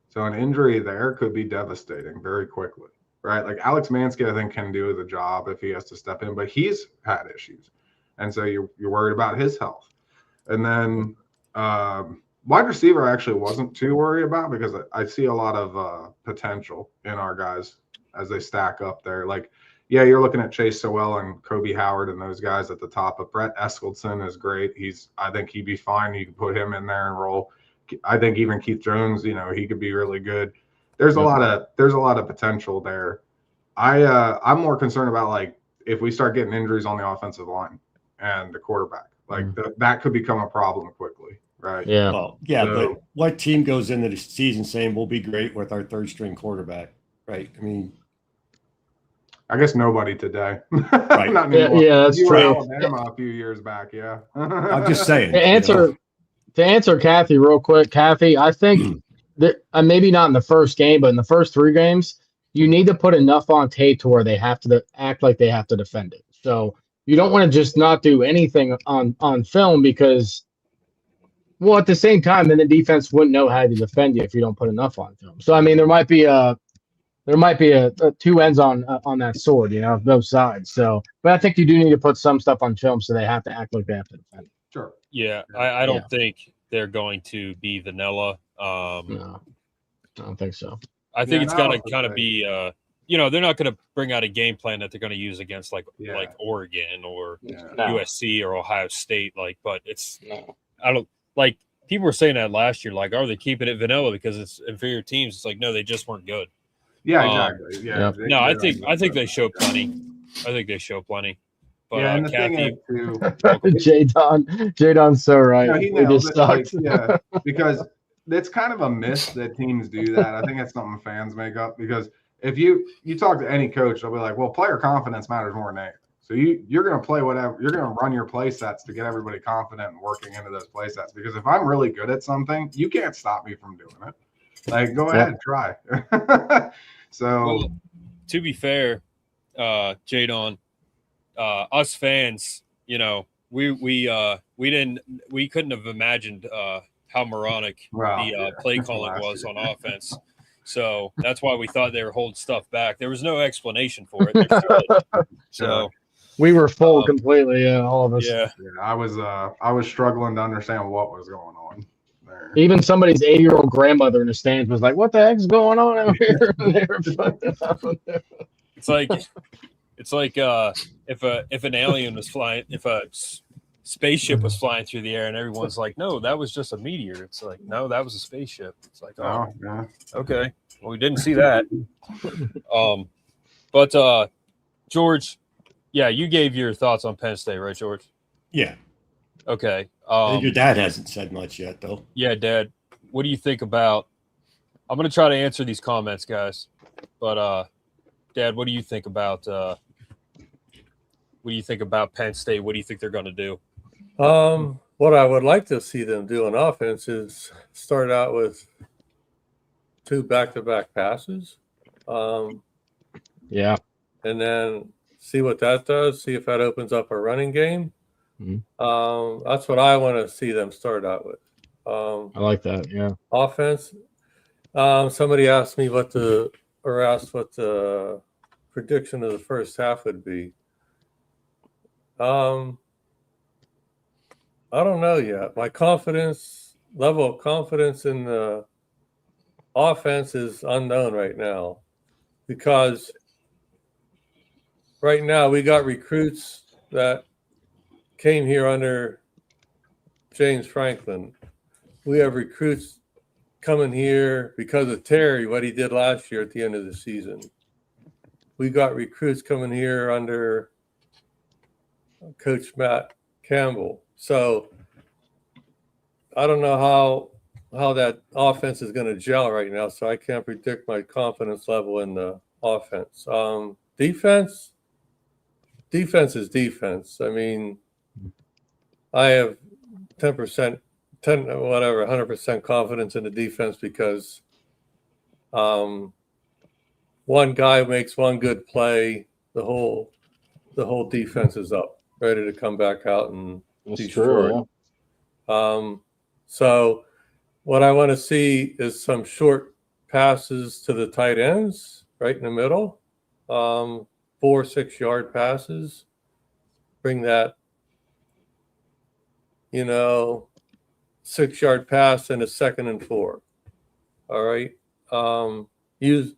so an injury there could be devastating very quickly. Right, like Alex Mansky, I think can do the job if he has to step in, but he's had issues, and so you're worried about his health. And then wide receiver, I actually wasn't too worried about because I see a lot of potential in our guys as they stack up there. Like, yeah, you're looking at Chase Sowell and Kobe Howard and those guys at the top, but Brett Eskildson is great. I think he'd be fine. You can put him in there and roll. I think even Keith Jones, he could be really good. There's a lot of potential there. I'm more concerned about like if we start getting injuries on the offensive line and the quarterback, like that could become a problem quickly, right? Yeah. Well, yeah, but what team goes into the season saying we'll be great with our 3rd string quarterback, right? I mean, I guess nobody today. Right. Not yeah, that's true. Alabama a few years back, yeah. I'm just saying. To answer Kathy real quick, Kathy, I think that maybe not in the first game, but in the first 3 games, you need to put enough on tape to where they have to act like they have to defend it. So you don't want to just not do anything on film because, well, at the same time, then the defense wouldn't know how to defend you if you don't put enough on film. So I mean, there might be a 2 ends on that sword, both sides. So, but I think you do need to put some stuff on film so they have to act like they have to defend it. Sure. Yeah, I don't think they're going to be vanilla. No, I don't think so. I think it's got to kind of be, they're not going to bring out a game plan that they're going to use against like Oregon or USC or Ohio State. But I don't like people were saying that last year. Like, are they keeping it vanilla because it's inferior teams? It's like, no, they just weren't good. Yeah, exactly. Yeah. No, I think they show plenty. I think they show plenty. But and the Kathy, thing is too, J-Don's so right. He just sucked. Because it's kind of a myth that teams do that. I think it's something fans make up because if you talk to any coach, they'll be like, well, player confidence matters more than anything. So you're going to play whatever, you're going to run your play sets to get everybody confident and working into those play sets. Because if I'm really good at something, you can't stop me from doing it. Like, go ahead, try. To be fair, J-Don, us fans, we couldn't have imagined how moronic the play calling was on offense. So that's why we thought they were holding stuff back. There was no explanation for it. So we were full completely, all of us. Yeah, I was struggling to understand what was going on there. Even somebody's 80-year-old grandmother in the stands was like, "What the heck's going on out here?" It's like if an alien was flying, if a spaceship was flying through the air, and everyone's like, "No, that was just a meteor." It's like, "No, that was a spaceship." It's like, "Oh, yeah. Okay. Well, we didn't see that." But George, yeah, you gave your thoughts on Penn State, right, George? Yeah. Okay. I think your dad hasn't said much yet, though. Yeah, Dad. What do you think about? I'm going to try to answer these comments, guys. But Dad, what do you think about? What do you think about Penn State? What do you think they're going to do? What I would like to see them do on offense is start out with 2 back-to-back passes. Yeah. And then see what that does. See if that opens up a running game. Mm-hmm. That's what I want to see them start out with. I like that. Yeah. Offense. Somebody asked me what the prediction of the first half would be. I don't know yet. My level of confidence in the offense is unknown right now, because right now we got recruits that came here under James Franklin. We have recruits coming here because of Terry, what he did last year at the end of the season. We got recruits coming here under Coach Matt Campbell. So I don't know how that offense is going to gel right now, so I can't predict my confidence level in the offense. Defense is defense. I mean, I have 100% confidence in the defense because one guy makes one good play, the whole defense is up, ready to come back out and destroy. So what I want to see is some short passes to the tight ends right in the middle, 4-6 yard passes. Bring that, 6 yard pass and a 2nd and 4. All right. Use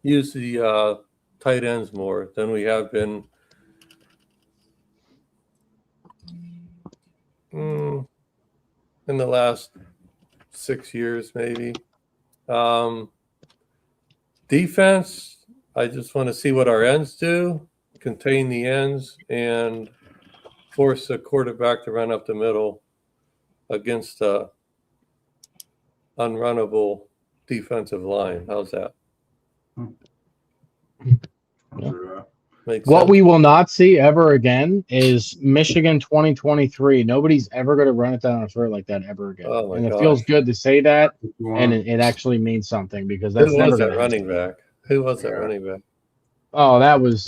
the tight ends more than we have been. In the last 6 years, maybe. Defense, I just want to see what our ends do, contain the ends, and force the quarterback to run up the middle against a unrunnable defensive line. How's that? Yeah. What we will not see ever again is Michigan 2023. Nobody's ever going to run it down our throat like that ever again. Oh my and it gosh. feels good to say that, and it actually means something, because that's never going to running back. Who was that running back? Oh, that was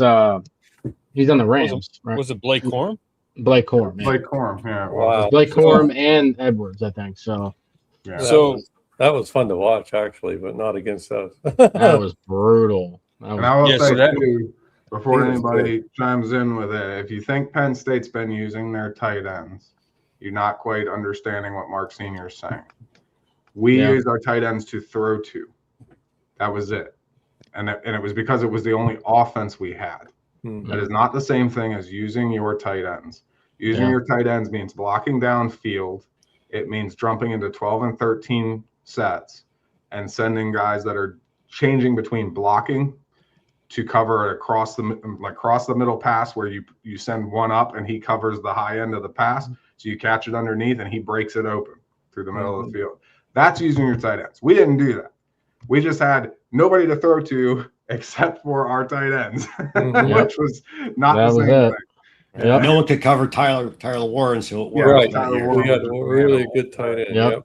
he's on the Rams. Was it Blake Corum? Blake Corum. Yeah. Blake Corum, yeah. Wow. Blake Corum and Edwards, I think. So Yeah. That was fun to watch, actually, but not against us. that was brutal. And I will say, too, before He was anybody chimes in with it, if you think Penn State's been using their tight ends, you're not quite understanding what Mark Sr. is saying. We use our tight ends to throw to. That was it. And it was because it was the only offense we had. Mm-hmm. That is not the same thing as using your tight ends. Using your tight ends means blocking downfield. It means jumping into 12 and 13 sets and sending guys that are changing between blocking to cover across the middle pass, where you send one up and he covers the high end of the pass. So you catch it underneath and he breaks it open through the middle of the field. That's using your tight ends. We didn't do that. We just had nobody to throw to except for our tight ends, which was not the same thing. Yep. No one could cover Tyler Warren, so it worked. Right. We had a really good tight end. Yep.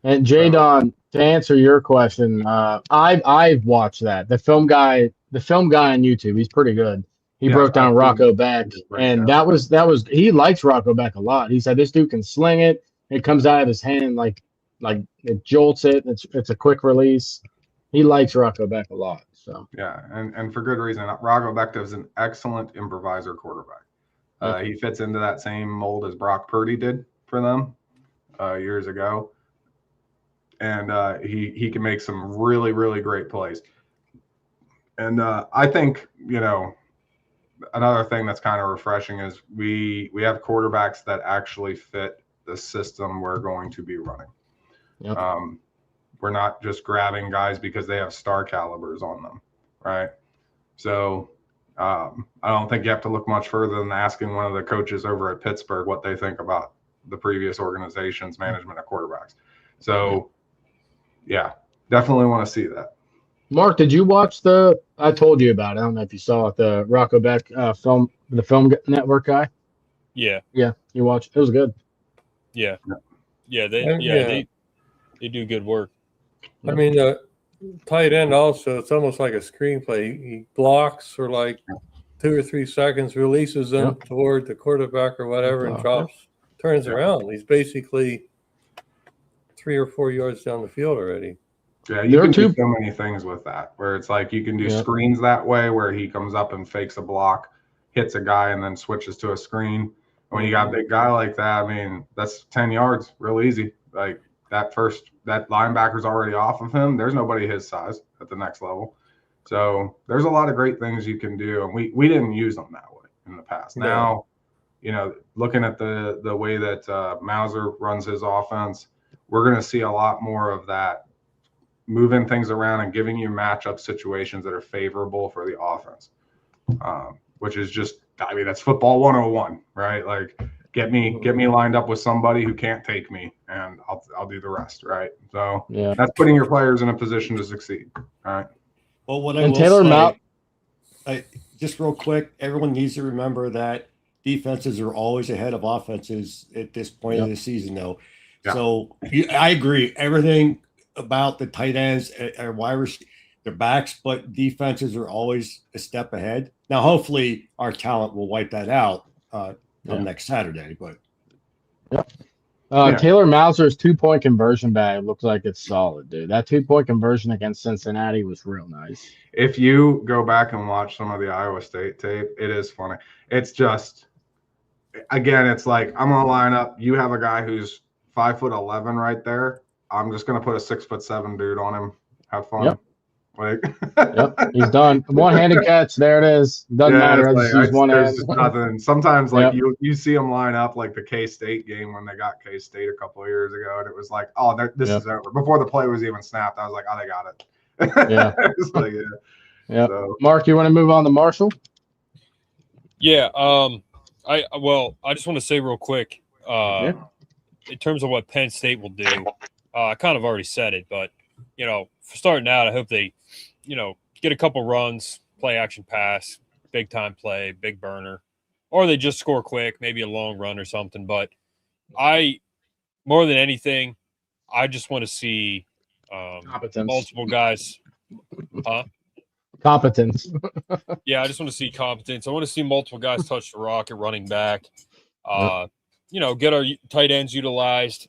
And Jadon, to answer your question, I've watched that. The film guy on YouTube, he's pretty good. He broke down Rocco Beck, and that was he likes Rocco Beck a lot. He said this dude can sling it. It comes out of his hand like it jolts it. It's a quick release. He likes Rocco Beck a lot. So and for good reason. Rocco Beck is an excellent improviser quarterback. He fits into that same mold as Brock Purdy did for them years ago. And he can make some really, really great plays. And I think, another thing that's kind of refreshing is we have quarterbacks that actually fit the system we're going to be running. Yep. We're not just grabbing guys because they have star calibers on them, right? So I don't think you have to look much further than asking one of the coaches over at Pittsburgh what they think about the previous organization's management of quarterbacks. So, yeah, definitely want to see that. Mark, did you watch I told you about it. I don't know if you saw it, the Rocco Beck film network guy. Yeah. Yeah, you watched. It was good. Yeah. They do good work. I mean, tight end also, it's almost like a screenplay. He blocks for like 2 or 3 seconds, releases them toward the quarterback or whatever, and turns around. He's basically 3 or 4 yards down the field already. Yeah, you can do so many things with that, where it's like you can do screens that way, where he comes up and fakes a block, hits a guy, and then switches to a screen. And when you got a big guy like that, I mean, that's 10 yards, real easy. Like that linebacker's already off of him. There's nobody his size at the next level. So there's a lot of great things you can do, and we didn't use them that way in the past. Now, looking at the way that Mauser runs his offense, we're going to see a lot more of that, moving things around and giving you matchup situations that are favorable for the offense, which is just, I mean, that's football 101, right? Like get me lined up with somebody who can't take me, and I'll do the rest, right? So that's putting your players in a position to succeed, right? Well, what I will say, just real quick, everyone needs to remember that defenses are always ahead of offenses at this point of the season, though. Yeah. So I agree. Everything about the tight ends or wide receivers, their backs, but defenses are always a step ahead. Now, hopefully, our talent will wipe that out next Saturday. But Taylor Mauser's 2-point conversion bag looks like it's solid, dude. That 2-point conversion against Cincinnati was real nice. If you go back and watch some of the Iowa State tape, it is funny. It's just, again, it's like I'm gonna line up. You have a guy who's 5'11" right there. I'm just gonna put a 6'7" dude on him. Have fun. Yep. Like, he's done. One-handed catch. There it is. Doesn't matter. I just use one hand. There's just nothing. Sometimes, like you see them line up, like the K-State game when they got K-State a couple of years ago, and it was like, oh, this is over. Before the play was even snapped, I was like, oh, they got it. Yeah. It's like, yeah. So. Mark, you want to move on to Marshall? Yeah. I just want to say real quick, in terms of what Penn State will do, I kind of already said it, but for starting out, I hope they, get a couple runs, play action pass, big time play, big burner, or they just score quick, maybe a long run or something. But more than anything, I just want to see multiple guys. Competence. Yeah, I just want to see competence. I want to see multiple guys touch the rock at running back. Get our tight ends utilized.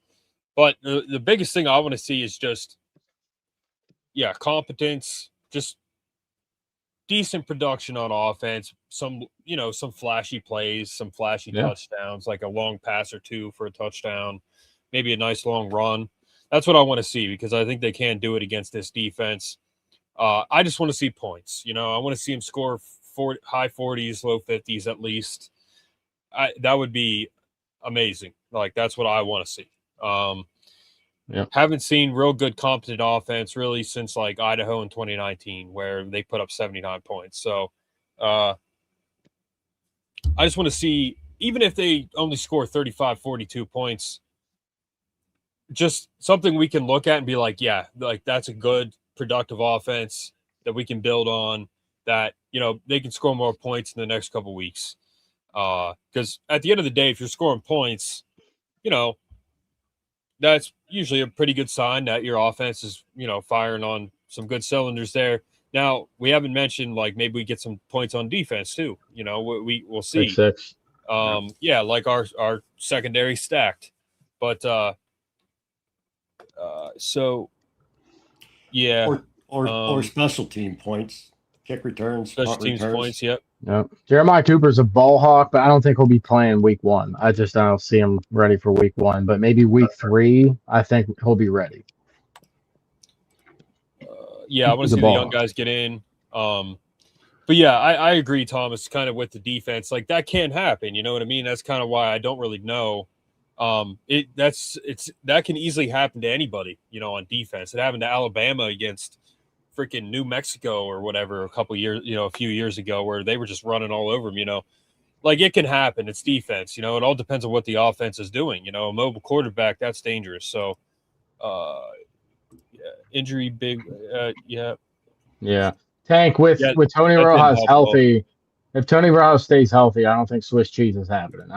But the biggest thing I want to see is just, competence, just decent production on offense, some flashy plays, some flashy touchdowns, like a long pass or two for a touchdown, maybe a nice long run. That's what I want to see, because I think they can do it against this defense. I just want to see points. I want to see them score high 40s, low 50s at least. That would be amazing. Like, that's what I want to see. Haven't seen real good competent offense really since like Idaho in 2019, where they put up 79 points. So I just want to see, even if they only score 35, 42 points, just something we can look at and be like, that's a good productive offense that we can build on, that, they can score more points in the next couple weeks. Because at the end of the day, if you're scoring points, that's usually a pretty good sign that your offense is, firing on some good cylinders there. Now, we haven't mentioned, like, maybe we get some points on defense too. We'll see. 6-6. Like our secondary stacked. But or special team points, kick returns, special teams returns. Points. Yep. Jeremiah Cooper's a ball hawk, but I don't think he'll be playing week 1. I don't see him ready for week 1, but maybe week 3, I think he'll be ready. I want to see the young guys get in. But yeah, I agree, Thomas, kind of with the defense. Like that can happen. You know what I mean? That's kind of why I don't really know. That can easily happen to anybody, you know, on defense. It happened to Alabama against freaking New Mexico or whatever a few years ago, where they were just running all over them, you know. Like it can happen. It's defense, you know. It all depends on what the offense is doing. You know, a mobile quarterback, that's dangerous. So, injury big, yeah. Tank with Tony Rojas healthy. If Tony Rojas stays healthy, I don't think Swiss cheese is happening.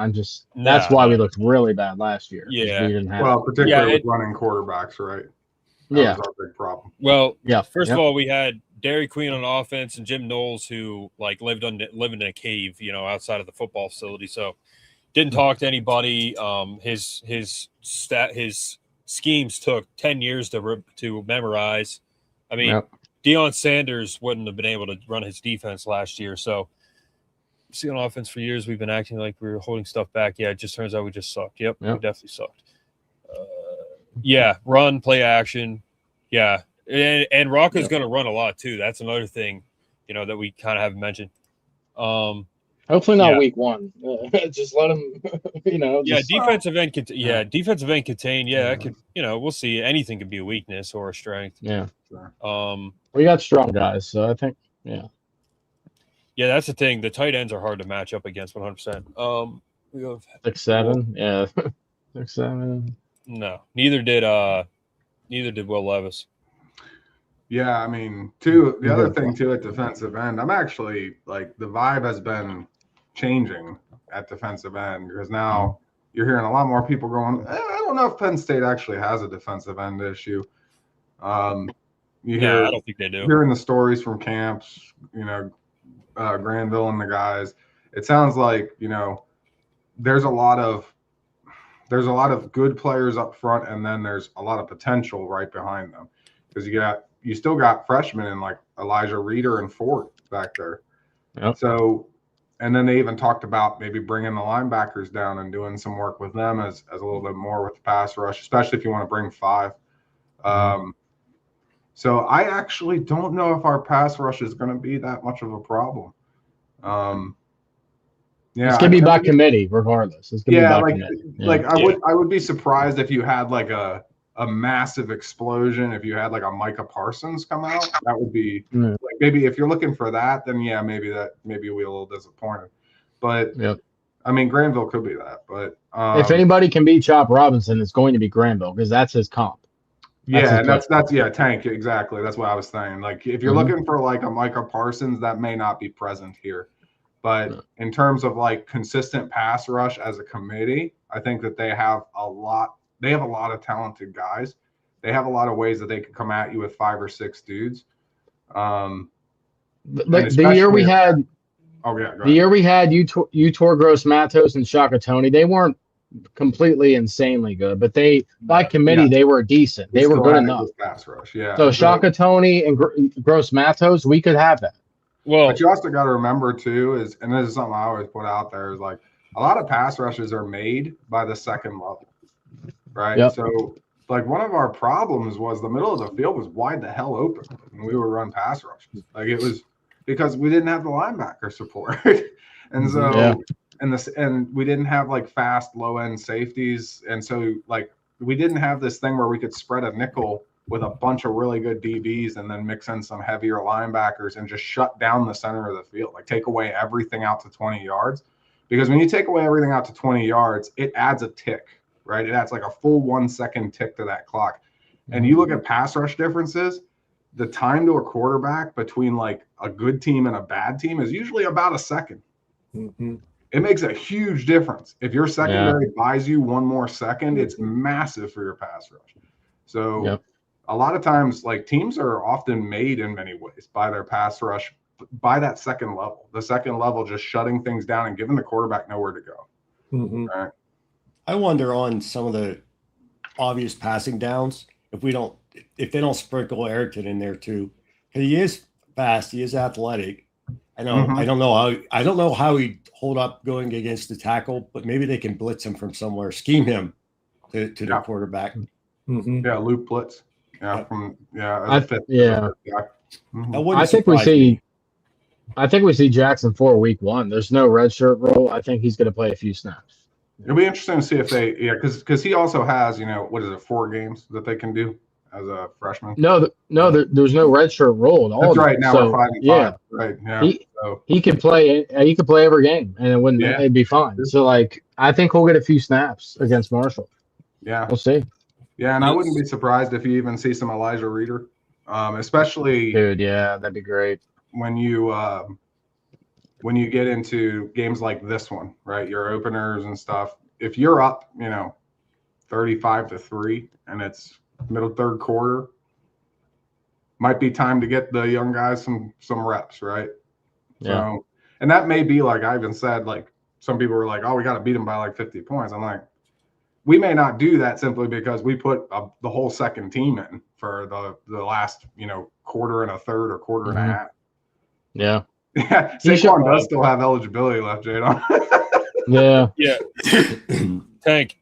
That's why we looked really bad last year. Yeah. We didn't have particularly with running quarterbacks, right? That was our big problem. Well, first of all, we had Dairy Queen on offense and Jim Knowles, who like lived in a cave, you know, outside of the football facility. So didn't talk to anybody. His schemes took 10 years to memorize. I mean, Deion Sanders wouldn't have been able to run his defense last year. So see, on offense for years, we've been acting like we were holding stuff back. Yeah, it just turns out we just sucked. Yep. We definitely sucked. Run, play action. Yeah. And Rocco's going to run a lot too. That's another thing, you know, that we kind of haven't mentioned. Hopefully not week one. Just let him, you know. Defensive end contained. Yeah, it could, you know, we'll see. Anything could be a weakness or a strength. Yeah. We got strong guys, so I think, Yeah, that's the thing. The tight ends are hard to match up against 100%. We have 6'7". Yeah. 6'7". No, neither did Will Levis. Yeah, I mean, the other thing too at defensive end, I'm actually like the vibe has been changing at defensive end because now you're hearing a lot more people going, I don't know if Penn State actually has a defensive end issue. I don't think they do. Hearing the stories from camps, you know, Granville and the guys, it sounds like, you know, there's a lot of good players up front, and then there's a lot of potential right behind them because you still got freshmen in like Elijah Reeder and Ford back there. Yep. So, and then they even talked about maybe bringing the linebackers down and doing some work with them as a little bit more with the pass rush, especially if you want to bring 5. So I actually don't know if our pass rush is going to be that much of a problem. It's gonna be by committee, regardless. It's gonna be by committee. I would be surprised if you had like a massive explosion. If you had like a Micah Parsons come out, that would be like maybe if you're looking for that, then maybe we're a little disappointed. But I mean, Granville could be that. But if anybody can beat Chop Robinson, it's going to be Granville because that's his comp. That's Tank, exactly. That's what I was saying. Like if you're looking for like a Micah Parsons, that may not be present here. But in terms of like consistent pass rush as a committee, I think that they have a lot of talented guys. They have a lot of ways that they could come at you with 5 or 6 dudes. Like the year we had Utor Gross Matos and Shaka Tony, they weren't completely insanely good, but by committee they were decent. They were good enough. Pass rush, So Shaka Tony and Gross Matos, we could have that. Well, but you also got to remember too and this is something I always put out there, is like a lot of pass rushes are made by the second level, right? Yep. So like one of our problems was the middle of the field was wide the hell open when we would run pass rushes. Like it was because we didn't have the linebacker support, and so and we didn't have like fast low end safeties, and so like we didn't have this thing where we could spread a nickel with a bunch of really good DBs and then mix in some heavier linebackers and just shut down the center of the field, like take away everything out to 20 yards. Because when you take away everything out to 20 yards, it adds a tick, right? It adds like a full 1 second tick to that clock. And you look at pass rush differences, the time to a quarterback between like a good team and a bad team is usually about a second. It makes a huge difference. If your secondary buys you 1 more second, it's massive for your pass rush. So a lot of times, like teams are often made in many ways by their pass rush, by that second level. The second level just shutting things down and giving the quarterback nowhere to go. Right? I wonder on some of the obvious passing downs if they don't sprinkle Ayrton in there too, because he is fast, he is athletic. I don't know how he'd hold up going against the tackle, but maybe they can blitz him from somewhere, scheme him to the quarterback. Loop blitz. I think we I think we see Jackson for week 1. There's no redshirt rule. I think he's going to play a few snaps. It'll be interesting to see if they, because he also has, 4 games that they can do as a freshman. No, there's no redshirt rule at all. That's right. Now we're 5-5. Right. Yeah. He could play. He could play every game, and it wouldn't. It'd be fine. So, like, I think he'll get a few snaps against Marshall. Yeah. We'll see. Yeah, and I wouldn't be surprised if you even see some Elijah Reeder, especially. Dude, yeah, that'd be great. When you get into games like this one, right? Your openers and stuff. If you're up, 35-3, and it's middle third quarter, might be time to get the young guys some reps, right? Yeah. So, and that may be like I even said, like some people were like, "Oh, we got to beat them by like 50 points." I'm like, we may not do that simply because we put the whole second team in for the last, quarter and a third or quarter and a half. Yeah. Yeah. Saquon does still have eligibility left, Jadon. Yeah. Yeah. Tank,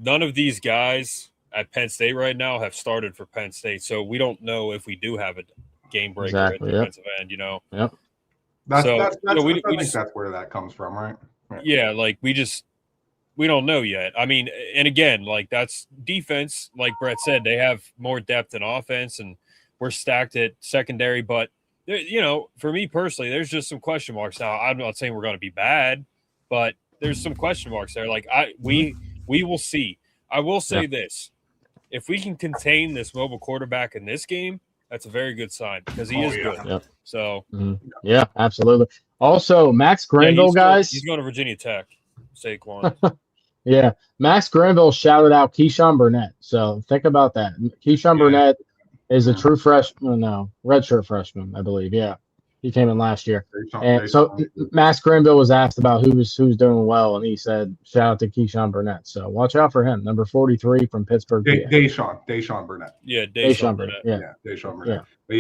none of these guys at Penn State right now have started for Penn State. So we don't know if we do have a game breaker at defensive end, Yep. I think that's where that comes from, right? Yeah, like we don't know yet. I mean, and again, like that's defense, like Brett said, they have more depth in offense and we're stacked at secondary, but for me personally, there's just some question marks. Now, I'm not saying we're going to be bad, but there's some question marks there. Like we will see. I will say this. If we can contain this mobile quarterback in this game, that's a very good sign because he is good. Yep. So, yeah, absolutely. Also, Max Granville, guys. He's going to Virginia Tech, Saquon. Yeah, Max Granville shouted out Keyshawn Burnett. So think about that. Keyshawn Burnett is a true freshman, redshirt freshman, I believe. Yeah, he came in last year. And so Max Granville was asked about who's doing well, and he said, "Shout out to Keyshawn Burnett." So watch out for him, number 43 from Pittsburgh. Deshaun Burnett. Yeah, Deshaun Burnett. Yeah, Deshaun Burnett. Yeah. But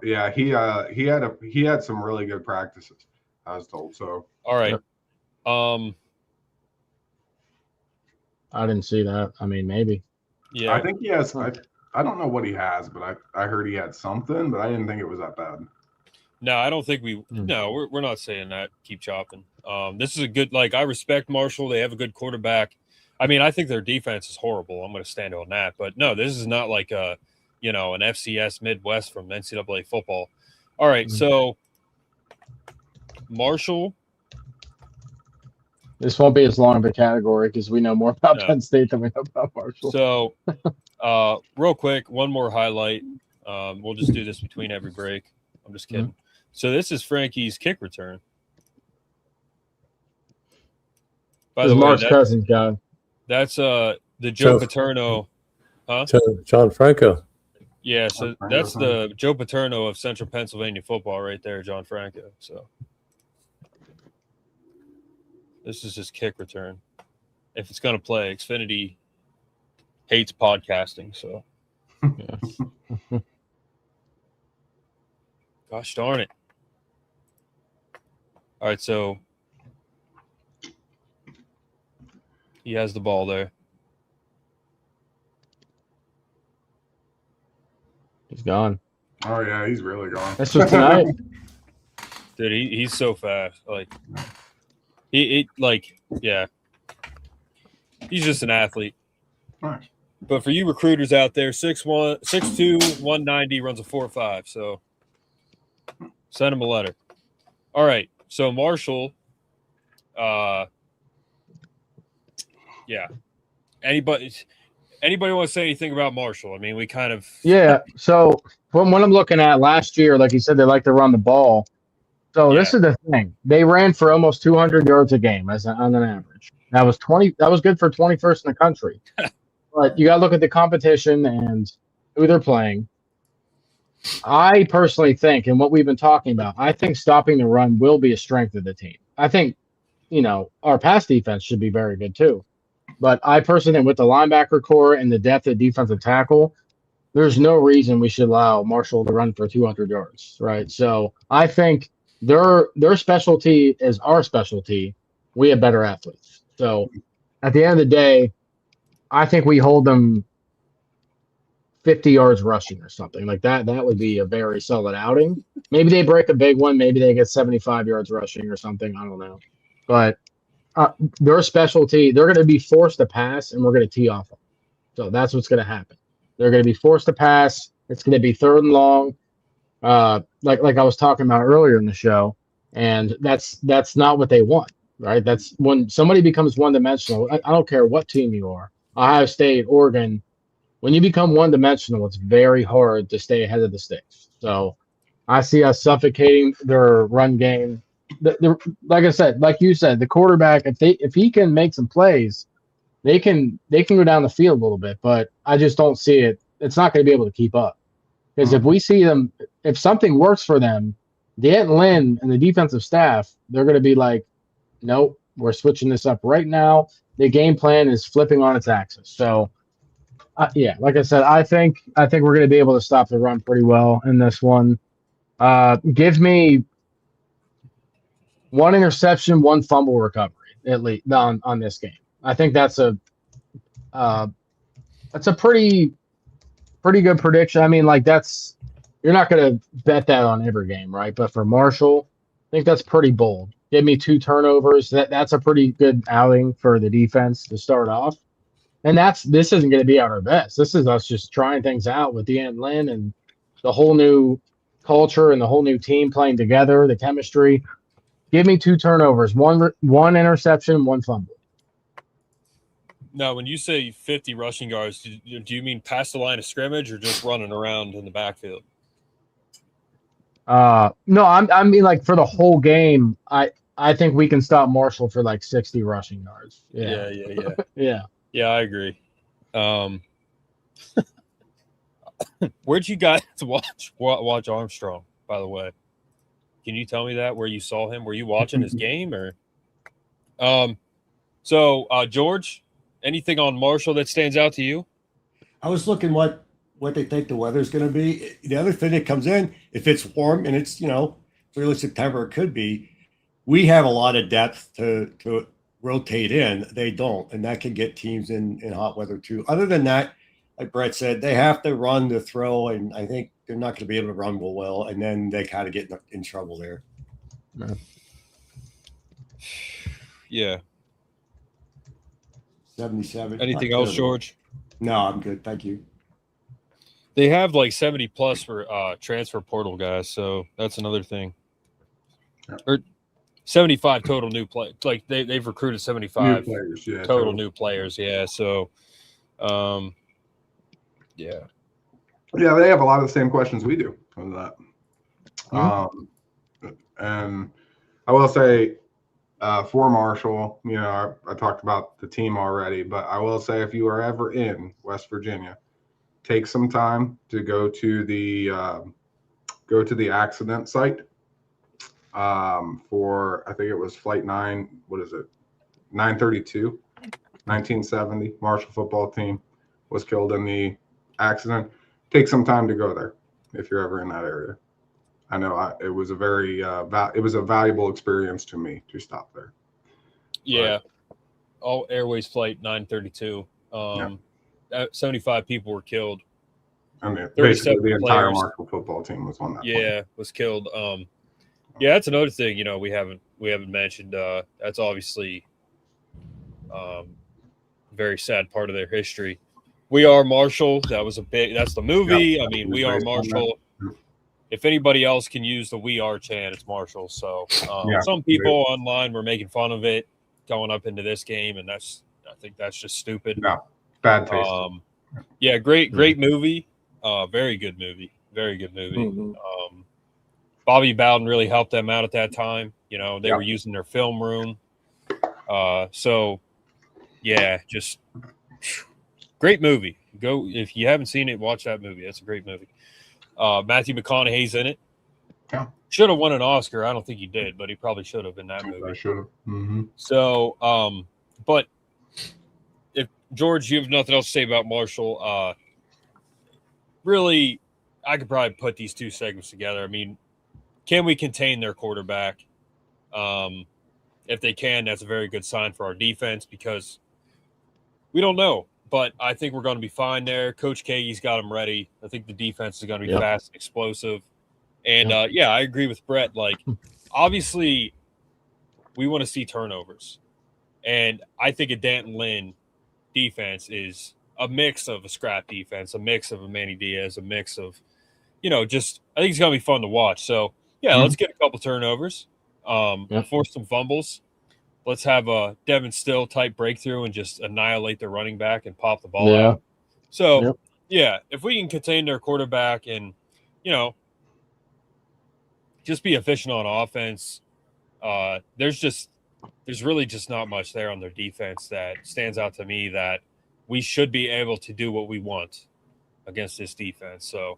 yeah. He had some really good practices, I was told. So all right. I didn't see that. I mean, maybe. Yeah, I think he has. I don't know what he has, but I heard he had something, but I didn't think it was that bad. No, I don't think we. No, we're not saying that. Keep chopping. This is a good. Like I respect Marshall. They have a good quarterback. I mean, I think their defense is horrible. I'm going to stand on that. But no, this is not like an FCS Midwest from NCAA football. All right, so Marshall. This won't be as long of a category because we know more about Penn State than we know about Marshall. So, real quick, one more highlight. We'll just do this between every break. I'm just kidding. So this is Frankie's kick return. By the way, Mark's cousin's guy. That's the Joe Paterno. Huh? John Franco. Yeah, so that's the Joe Paterno of Central Pennsylvania football right there, John Franco. So this is his kick return. If it's going to play, Xfinity hates podcasting, so. Gosh darn it. All right, so he has the ball there. He's gone. Oh, yeah, he's really gone. That's just tonight. Dude, he's so fast. Like, he's just an athlete. Nice. But for you recruiters out there, 6'1", 6'2", 190, runs a 4.5. So send him a letter. All right. So Marshall, Anybody want to say anything about Marshall? I mean, we kind of So from what I'm looking at last year, like you said, they like to run the ball. So this is the thing. They ran for almost 200 yards a game on an average. That was good for 21st in the country. But you got to look at the competition and who they're playing. I personally think, and what we've been talking about, I think stopping the run will be a strength of the team. I think, our pass defense should be very good too. But I personally think with the linebacker core and the depth at defensive tackle, there's no reason we should allow Marshall to run for 200 yards, right? So I think their specialty is our specialty. We have better athletes. So at the end of the day, I think we hold them 50 yards rushing or something like that. That would be a very solid outing. Maybe they break a big one. Maybe they get 75 yards rushing or something. I don't know. But their specialty, they're going to be forced to pass, and we're going to tee off them. So that's what's going to happen. They're going to be forced to pass. It's going to be 3rd and long, like I was talking about earlier in the show, and that's not what they want, right? That's when somebody becomes one-dimensional. I don't care what team you are, Ohio State, Oregon. When you become one-dimensional, it's very hard to stay ahead of the sticks. So I see us suffocating their run game. Like I said, like you said, the quarterback, if he can make some plays, they can go down the field a little bit, but I just don't see it. It's not going to be able to keep up. Because if we see them, if something works for them, Dan Lynn and the defensive staff, they're going to be like, nope, we're switching this up right now. The game plan is flipping on its axis. So, yeah, like I said, I think we're going to be able to stop the run pretty well in this one. Give me 1 interception, 1 fumble recovery at least on this game. I think that's a pretty good prediction. I mean, like you're not going to bet that on every game, right? But for Marshall, I think that's pretty bold. Give me 2 turnovers. That's a pretty good outing for the defense to start off. And this isn't going to be at our best. This is us just trying things out with Dan Lynn and the whole new culture and the whole new team playing together, the chemistry. Give me 2 turnovers, one interception, 1 fumble. Now, when you say 50 rushing yards, do you mean past the line of scrimmage or just running around in the backfield? No, I mean like for the whole game. I think we can stop Marshall for like 60 rushing yards. Yeah. Yeah. Yeah, I agree. Where'd you guys watch Armstrong, by the way? Can you tell me that, where you saw him? Were you watching his game or? So George, anything on Marshall that stands out to you? I was looking what they think the weather's going to be. The other thing that comes in, if it's warm and it's, early September, it could be, we have a lot of depth to rotate in. They don't, and that can get teams in hot weather too. Other than that, like Brett said, they have to run to throw, and I think they're not going to be able to run well, and then they kind of get in trouble there. Yeah. 77. Anything else, George? No, I'm good. Thank you. They have like 70 plus for transfer portal guys, so that's another thing. Yeah. Or 75 total new play. Like they've recruited 75 new players, total new players. Yeah. So, yeah. Yeah, they have a lot of the same questions we do on that. And I will say, for Marshall, I talked about the team already, but I will say if you are ever in West Virginia, take some time to go to the accident site for, I think it was flight 932, 1970. Marshall football team was killed in the accident. Take some time to go there if you're ever in that area. I know it was a very it was a valuable experience to me to stop there. Yeah, all Airways flight 932. 75 people were killed. I mean, basically the entire Marshall football team was on that. Yeah, was killed. Yeah, that's another thing. We haven't mentioned. That's obviously very sad part of their history. We Are Marshall. That's the movie. Yeah, I mean, We Are Marshall. If anybody else can use the "We Are" chant, it's Marshall. So some people online were making fun of it going up into this game, and I think that's just stupid. No, bad taste. Yeah, great movie. Very good movie. Very good movie. Mm-hmm. Bobby Bowden really helped them out at that time. They were using their film room. So yeah, just great movie. Go, if you haven't seen it, watch that movie. That's a great movie. Matthew McConaughey's in it. Yeah. Should have won an Oscar. I don't think he did, but he probably should have in that movie. I should have. Mm-hmm. So, but if George, you have nothing else to say about Marshall, really, I could probably put these two segments together. I mean, can we contain their quarterback? If they can, that's a very good sign for our defense because we don't know. but I think we're going to be fine there. Coach Kagey's got them ready. I think the defense is going to be fast and explosive. And, I agree with Brett. Like, obviously, we want to see turnovers. And I think a Danton Lynn defense is a mix of a scrap defense, a mix of a Manny Diaz, a mix of, I think it's going to be fun to watch. So, let's get a couple turnovers, force some fumbles. Let's have a Devin Still type breakthrough and just annihilate their running back and pop the ball out. So, if we can contain their quarterback and, just be efficient on offense, there's really just not much there on their defense that stands out to me that we should be able to do what we want against this defense. So,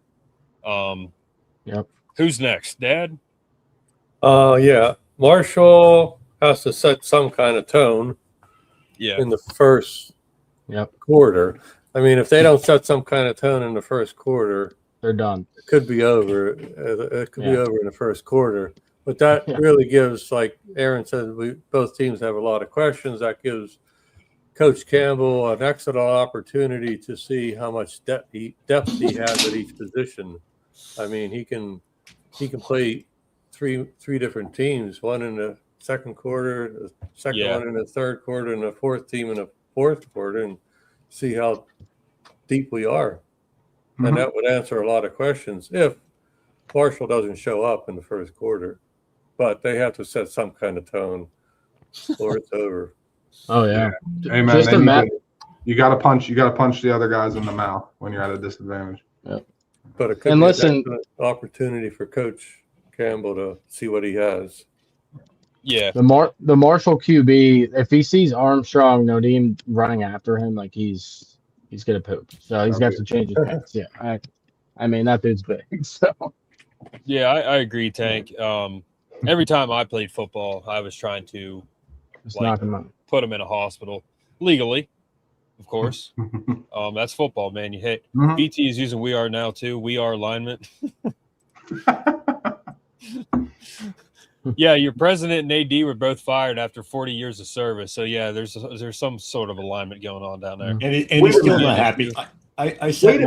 who's next, Dad? Marshall has to set some kind of tone in the first quarter. I mean, if they don't set some kind of tone in the first quarter, they're done. It could be over. It could be over in the first quarter. But that really gives, like Aaron said, both teams have a lot of questions. That gives Coach Campbell an excellent opportunity to see how much depth he has at each position. I mean, he can play three different teams, one in the second quarter, the second one in the third quarter, and the fourth team in the fourth quarter, and see how deep we are. And that would answer a lot of questions if Marshall doesn't show up in the first quarter. But they have to set some kind of tone or it's over. Oh yeah. Amen. You gotta punch the other guys in the mouth when you're at a disadvantage. Yep. But it could be an opportunity for Coach Campbell to see what he has. Yeah. The Marshall QB, if he sees Armstrong, Nadeem running after him, like he's gonna poop. So he's got to change his pants. Yeah. I mean that dude's big. So yeah, I agree, Tank. Every time I played football, I was trying to put him in a hospital legally, of course. That's football, man. You hit. BT is using We Are now too. We Are alignment. Yeah, your president and AD were both fired after 40 years of service. So yeah, there's some sort of alignment going on down there. And he's still not happy. I sent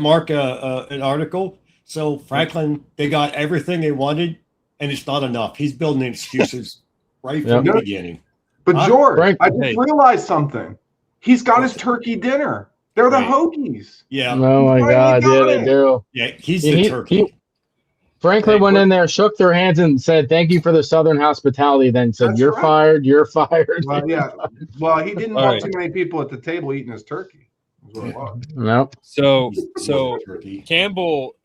Mark an article. So Franklin, they got everything they wanted, and it's not enough. He's building excuses right from the beginning. But George, I just realized something. He's got his turkey dinner. They're the Hoagies. Yeah. Oh my God, yeah, they do. Yeah, he's the turkey. Franklin went in there, shook their hands, and said, "Thank you for the Southern hospitality." Then said, "You're fired. You're fired." Well, yeah. Well, he didn't want too many people at the table eating his turkey. Nope. So Campbell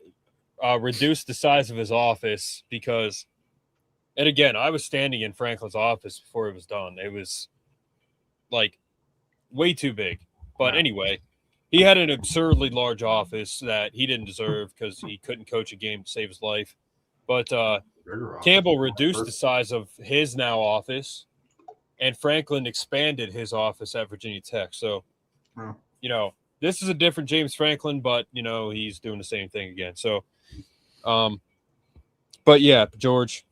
reduced the size of his office because, and again, I was standing in Franklin's office before it was done. It was like way too big. But anyway, he had an absurdly large office that he didn't deserve because he couldn't coach a game to save his life. But Campbell reduced the size of his now office, and Franklin expanded his office at Virginia Tech. So, this is a different James Franklin, but, he's doing the same thing again. So, but yeah, George.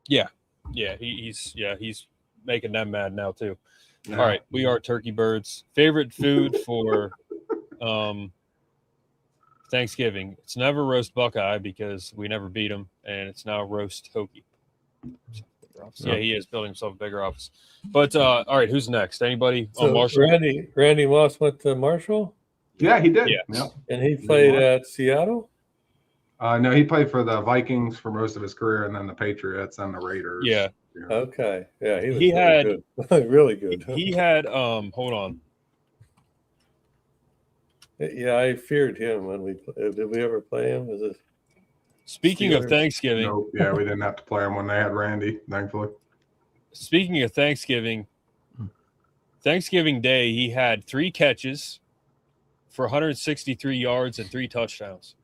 Yeah, he's making them mad now too. All right, we are turkey birds. Favorite food for Thanksgiving? It's never roast Buckeye because we never beat him, and it's now roast Hokie. Yeah, he is building himself a bigger office. But all right, who's next? Anybody? So Marshall. Randy Moss went to Marshall. Yeah, he did. Yeah. And he played at Seattle. No, he played for the Vikings for most of his career, and then the Patriots and the Raiders. Yeah. Okay. Yeah, he had good. Really good. He had hold on. Yeah, I feared him when did we ever play him? Speaking of Thanksgiving. Nope. Yeah, we didn't have to play him when they had Randy, thankfully. Speaking of Thanksgiving Day, he had 3 catches for 163 yards and 3 touchdowns.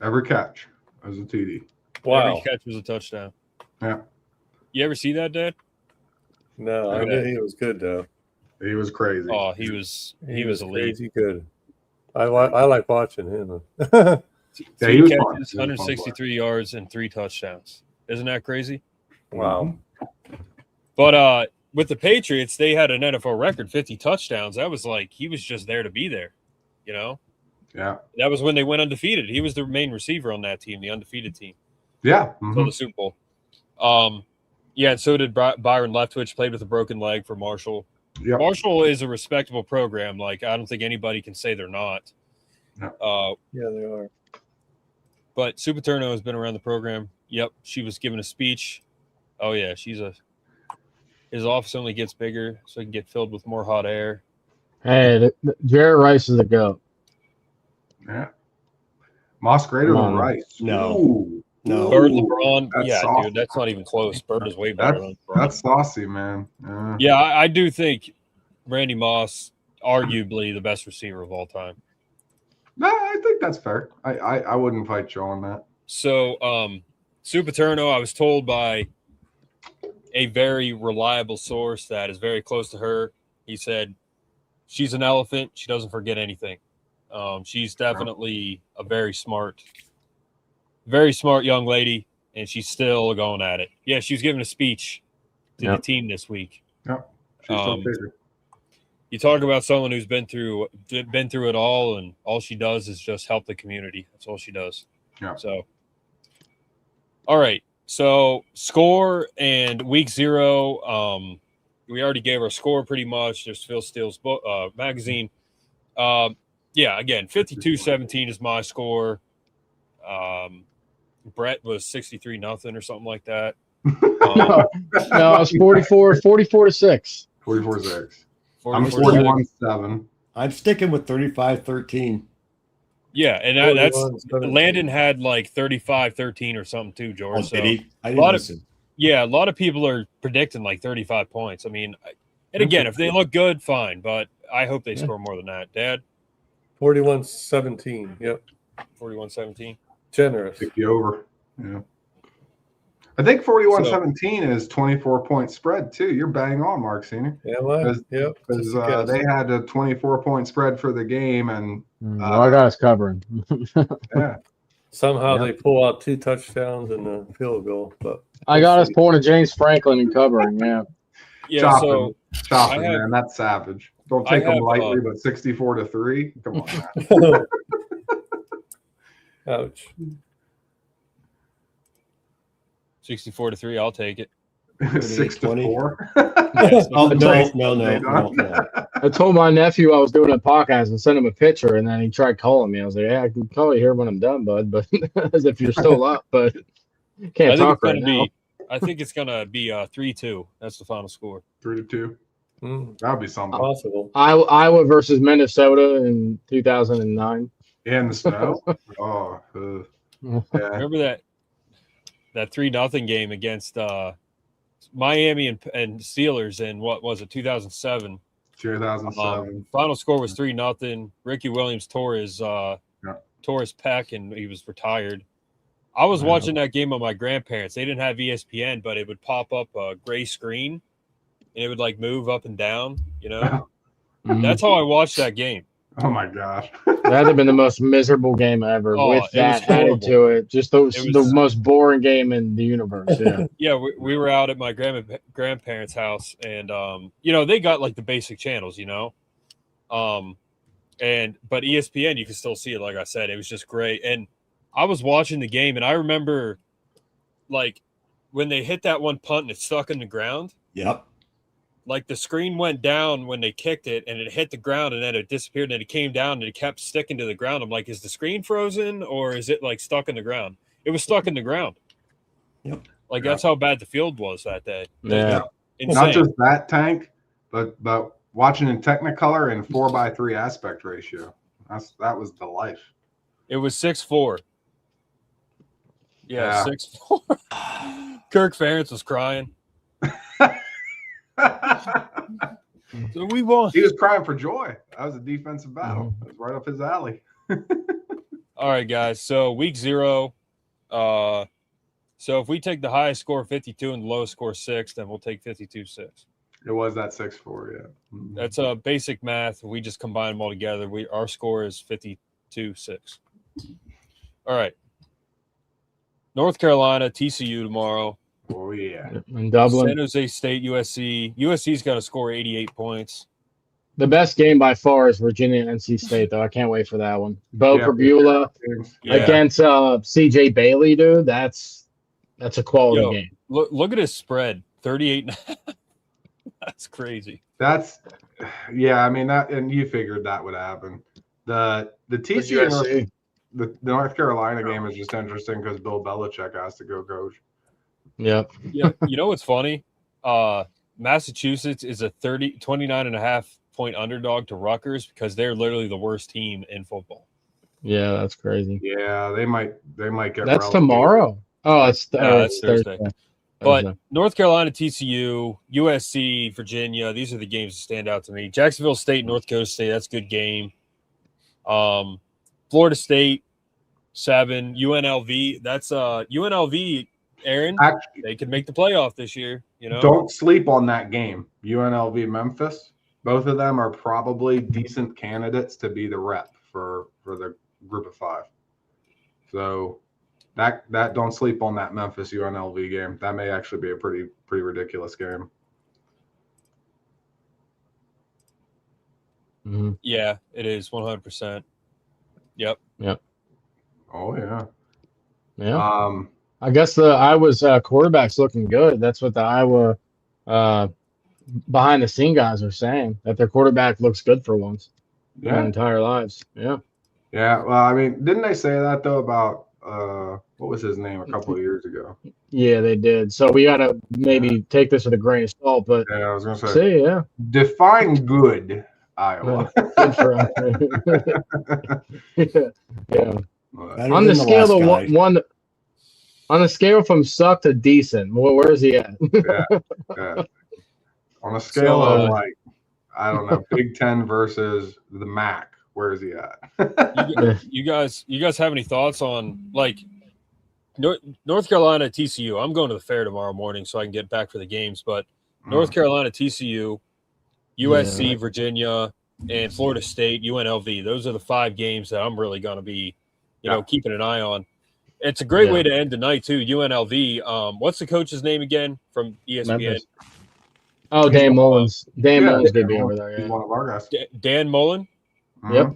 Every catch was a TD. Wow. Every catch was a touchdown. Yeah. You ever see that, Dad? No, I knew he was good though. He was crazy. Oh, he was elite. Crazy good. I like watching him. 3 catches, 163 yards, and 3 touchdowns. Isn't that crazy? Wow. But with the Patriots, they had an NFL record, 50 touchdowns. That was like he was just there to be there, you know? Yeah. That was when they went undefeated. He was the main receiver on that team, the undefeated team. Yeah. Until the Super Bowl. Yeah, and so did Byron Leftwich, played with a broken leg for Marshall. Yep. Marshall is a respectable program. Like, I don't think anybody can say they're not. No. Yeah, they are. But Sue Paterno has been around the program. Yep, she was giving a speech. Oh, yeah, his office only gets bigger so he can get filled with more hot air. Hey, Jared Rice is a GOAT. Yeah. Moss greater than Rice. No. Ooh. No. Bird, LeBron. That's Yeah, saucy. dude, that's not even close. Bird is way better than LeBron. That's saucy, man. Yeah, I do think Randy Moss, arguably the best receiver of all time. No, I think that's fair. I wouldn't fight you on that. So, Sue Paterno, I was told by a very reliable source that is very close to her. He said, she's an elephant. She doesn't forget anything. She's definitely a very smart young lady, and she's still going at it. Yeah, she was giving a speech to the team this week. Yep. She's so bigger. You talk about someone who's been through it all, and all she does is just help the community. That's all she does. Yeah. So, all right. So, score and week 0. We already gave our score pretty much. There's Phil Steele's book, magazine. Yeah, again, 52-17 is my score. Brett was 63-0 or something like that. No, it's 44-6. 44-6. I'm 41-7. I'm sticking with 35-13. Yeah, and that's Landon had like 35-13 or something too, George. Oh, did he? I didn't listen. A lot of people are predicting like 35 points. I mean, and again, if they look good, fine, but I hope they score more than that. Dad? 41-17. Yep. 41-17. Generous. Pick you over. Yeah. I think 41-17 is 24-point spread too. You're bang on, Mark Senior. Yeah, because they had a 24-point spread for the game, and I got us covering. Yeah. Somehow they pull out 2 touchdowns and a field goal, but I got us pulling to James Franklin and covering. Yeah. Yeah. Chopping, man. That's savage. Don't take them lightly, but 64-3. Come on, man. Ouch. 64-3, I'll take it. 6-4. Yes. Oh, no. I told my nephew I was doing a podcast and sent him a picture, and then he tried calling me. I was like, "Yeah, I can call you here when I'm done, bud." But as if you're still up, but can't talk right now. I think it's gonna be 3-2. That's the final score. 3-2. That would be something. Possible. Iowa versus Minnesota in 2009. In the snow. Oh. Yeah. Remember that 3-0 game against Miami and Steelers in what was it, 2007? 2007. Final score was 3-0. Ricky Williams tore his pec and he was retired. I was watching that game on my grandparents. They didn't have ESPN, but it would pop up a gray screen and it would like move up and down, you know? That's how I watched that game. Oh my gosh. That'd have been the most miserable game ever. With that added to it, just the most boring game in the universe. Yeah. Yeah, we were out at my grandparents' house, and they got like the basic channels, but ESPN you can still see it. Like I said, it was just great, and I was watching the game, and I remember like when they hit that one punt and it stuck in the ground. Yep. Like the screen went down when they kicked it and it hit the ground and then it disappeared and it came down and it kept sticking to the ground. I'm like, is the screen frozen or is it like stuck in the ground? It was stuck in the ground. Yep. Like that's how bad the field was that day. Yeah. Not just that, Tank, but watching in Technicolor and 4:3 aspect ratio. That was the life. It was 6-4. Yeah. 6-4. Kirk Ferentz was crying. So we won. He was crying for joy. That was a defensive battle. It was right up his alley. All right, guys. So week 0. So if we take the highest score 52 and the lowest score 6, then we'll take 52-6. It was that 6-4, yeah. That's basic math. We just combine them all together. Our score is 52-6. All right. North Carolina, TCU tomorrow. Oh yeah. In Dublin. San Jose State, USC. USC's got to score 88 points. The best game by far is Virginia and NC State, though. I can't wait for that one. Bo Perbula against CJ Bailey, dude. That's a quality game. Look at his spread, 38. That's crazy. I mean that, and you figured that would happen. The TCU the North Carolina game is just interesting because Bill Belichick has to go coach. Yep. Yeah. You know what's funny? Massachusetts is a 29.5 point underdog to Rutgers because they're literally the worst team in football. Yeah, that's crazy. Yeah, they might get. That's relegated tomorrow. Oh, it's Thursday. But North Carolina, TCU, USC, Virginia, these are the games that stand out to me. Jacksonville State, North Dakota State, that's a good game. Florida State, 7. UNLV, that's UNLV, Aaron. Actually, they could make the playoff this year. You know, don't sleep on that game. UNLV Memphis. Both of them are probably decent candidates to be the rep for the group of 5. So that don't sleep on that Memphis UNLV game. That may actually be a pretty ridiculous game. Mm-hmm. Yeah, it is 100%. Yep. Oh yeah. Yeah. I guess the Iowa's quarterback's looking good. That's what the Iowa behind the scene guys are saying, that their quarterback looks good for once in their entire lives. Yeah. Yeah. Well, I mean, didn't they say that though about what was his name a couple of years ago? Yeah, they did. So we got to maybe take this with a grain of salt, but I was going to say, yeah. Define good, Iowa. Good for us. Yeah. On the scale of one, on a scale from suck to decent, where is he at? Yeah. On a scale of like, I don't know, Big Ten versus the MAC, where is he at? you guys have any thoughts on like North Carolina, TCU? I'm going to the fair tomorrow morning so I can get back for the games, but North Carolina, TCU, USC, Virginia, and Florida State, UNLV. Those are the 5 games that I'm really going to be, keeping an eye on. It's a great way to end the night too. UNLV. What's the coach's name again from ESPN? Memphis. Oh, Dan Mullins. Dan Mullins could be over there. Yeah. He's one of our guys. Dan Mullen. Yep.